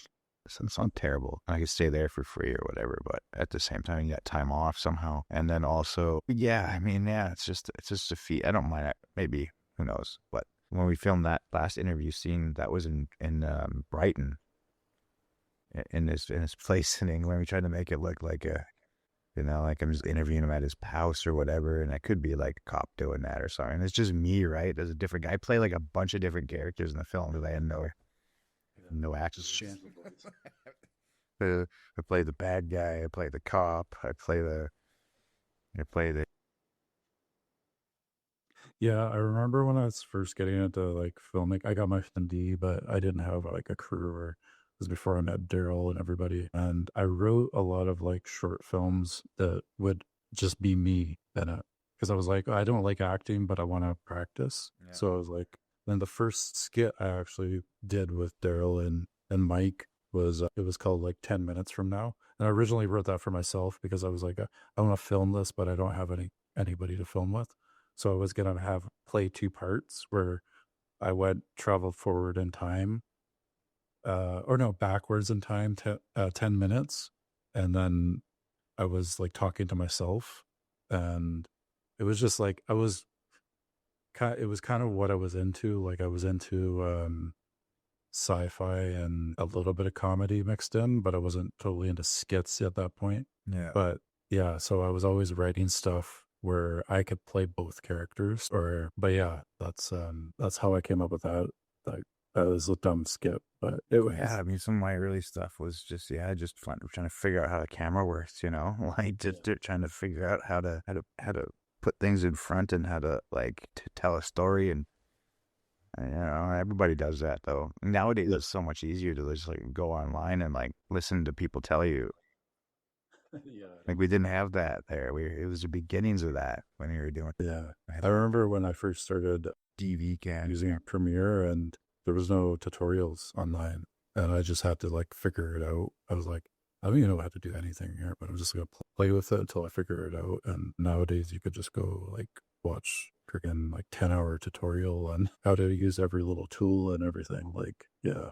So it's not terrible. I could stay there for free or whatever, but at the same time, you got time off somehow. And then also, it's just a feat. I don't mind it. Maybe, who knows? But when we filmed that last interview scene, that was in Brighton. In his place in England, we tried to make it look like like I'm just interviewing him at his house or whatever, and I could be like a cop doing that or something. And it's just me, right? There's a different guy. I play like a bunch of different characters in the film because I had no actors. I play the bad guy. I play the cop. I play the. Yeah, I remember when I was first getting into like filming, I got my D, but I didn't have like a crew or. Was before I met Daryl and everybody, and I wrote a lot of like short films that would just be me in it, because I was like, I don't like acting, but I want to practice. Yeah. So I was like, then the first skit I actually did with Daryl and Mike was it was called like 10 minutes from now, and I originally wrote that for myself because I was like, I want to film this, but I don't have anybody to film with, so I was gonna play two parts where I traveled forward in time. Backwards in time, 10 minutes. And then I was like talking to myself, and it was just like, it was kind of what I was into. Like I was into sci-fi and a little bit of comedy mixed in, but I wasn't totally into skits at that point. Yeah. But yeah, so I was always writing stuff where I could play both characters, that's how I came up with that. That was a dumb skip, but it was. Yeah, I mean, some of my early stuff was just fun, trying to figure out how the camera works, like just trying to figure out how to put things in front and how to like to tell a story, and everybody does that though. Nowadays, it's so much easier to just like go online and like listen to people tell you. Yeah. Like we didn't have that there. It was the beginnings of that when you were doing. Yeah, I remember when I first started DV cam using Premiere, and there was no tutorials online. and I just had to like figure it out. I was like, I don't even know how to do anything here, but I'm just gonna play with it until I figure it out. And nowadays, you could just go like watch freaking like 10-hour tutorial on how to use every little tool and everything. Like, yeah.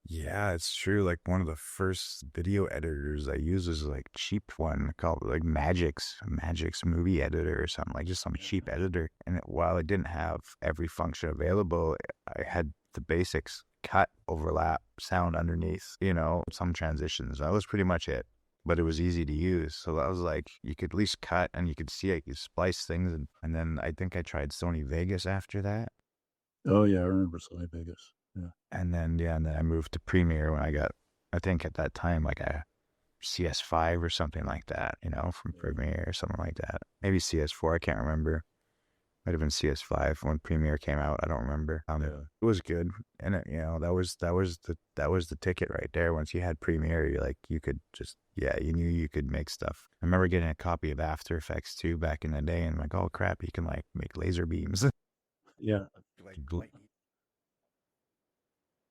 Yeah, it's true. Like one of the first video editors I used was like cheap one called like Magic's movie editor or something, like just some cheap editor. And while it didn't have every function available, I had the basics: cut, overlap, sound underneath, some transitions. That was pretty much it. But it was easy to use. So that was like, you could at least cut and you could see it, you splice things. And then I think I tried Sony Vegas after that. Oh yeah, I remember Sony Vegas. Yeah. And then I moved to Premiere when I got, I think at that time, like a CS5 or something like that, from Premiere or something like that. Maybe CS4, I can't remember. Might have been CS5 when Premiere came out. I don't remember. It was good, and that was the ticket right there. Once you had Premiere, you could just you knew you could make stuff. I remember getting a copy of After Effects too back in the day, and like, oh crap, you can like make laser beams. Yeah.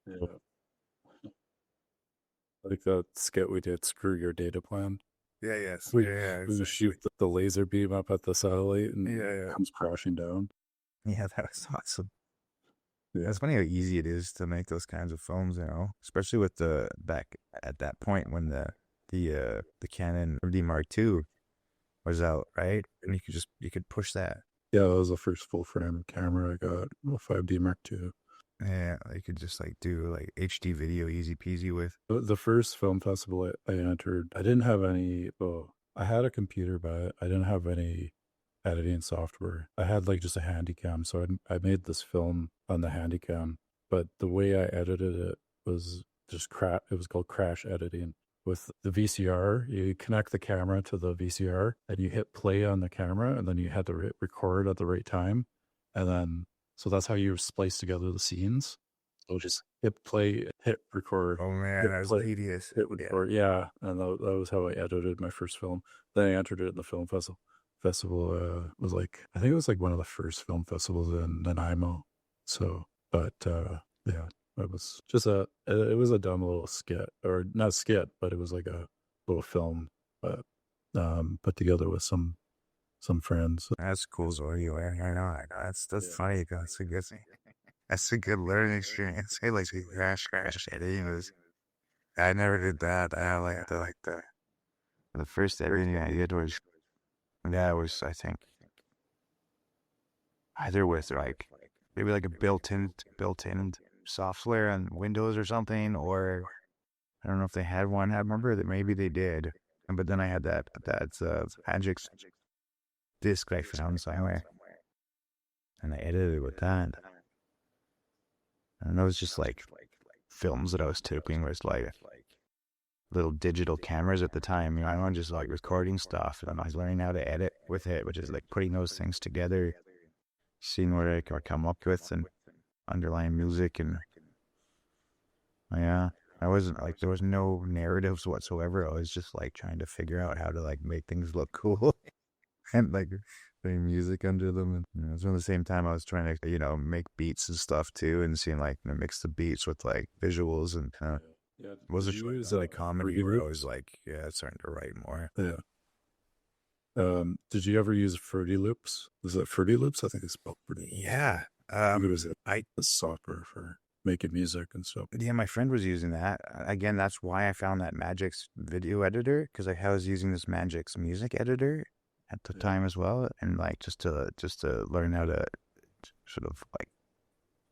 Yeah. Like that skit we did, Screw Your Data Plan. Yeah. We just shoot the laser beam up at the satellite and it comes crashing down. Yeah, that was awesome. Yeah. It's funny how easy it is to make those kinds of films, especially with the back at that point when the Canon D Mark II was out, right? And you could push that. Yeah, that was the first full frame camera I got, a 5D Mark II. Yeah, you could just like do like HD video easy peasy with. The first film festival I entered, I didn't have any, I had a computer, but I didn't have any editing software. I had like just a Handycam, so I made this film on the Handycam, but the way I edited it was just it was called crash editing. With the VCR, you connect the camera to the VCR and you hit play on the camera, and then you had to hit record at the right time. And then, so that's how you splice together the scenes. So just hit play, hit record. Oh man, that was tedious. Hit record, yeah. And that was how I edited my first film. Then I entered it in the film festival. Was like, I think it was like one of the first film festivals in Nanaimo. So, but yeah. It was just it was a dumb little skit, or not skit, but it was like a little film, but put together with some friends. That's cool, Zoe. I know. That's funny. That's a good learning experience. Hey, like crash editing I never did that. I had like the first editing I did was I think either with like maybe like a built-in software on Windows or something, or I don't know if they had one. I remember that maybe they did, but then I had that Magic's disc I found somewhere, and I edited with that. And it was just like films that I was taking was like little digital cameras at the time. I was just like recording stuff, and I was learning how to edit with it, which is like putting those things together, seeing what I could come up with, and underlying music. And yeah, I wasn't like, there was no narratives whatsoever. I was just like trying to figure out how to like make things look cool and like putting music under them. And it was at the same time I was trying to make beats and stuff too, and seeing like mix the beats with like visuals. And was it like comedy where I was like, it's starting to write more. Did you ever use Fruity Loops? Was it Fruity Loops? I think it's spelled Fruity. Yeah. It was the software for making music and stuff. Yeah, my friend was using that. Again, that's why I found that Magic's video editor, because I was using this Magic's music editor at the time as well, and like just to learn how to sort of like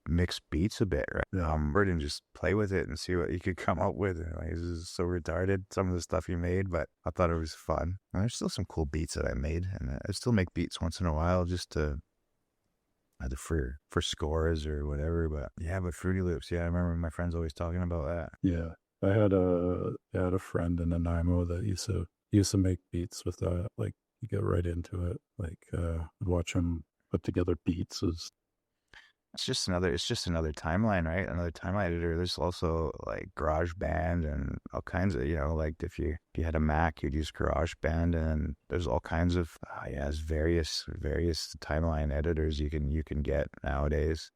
mix beats a bit, right? And just play with it and see what you could come up with. And like, this is so retarded, some of the stuff you made, but I thought it was fun. And there's still some cool beats that I made, and I still make beats once in a while just to either for scores or whatever. But but Fruity Loops, I remember my friends always talking about that. Yeah, I had a friend in Nanaimo that used to make beats with that. Like, you get right into it. Like, watch him put together beats. It's just another timeline, right? Another timeline editor. There's also like GarageBand and all kinds of, like if you had a Mac, you'd use GarageBand, and there's all kinds of various timeline editors you can get nowadays.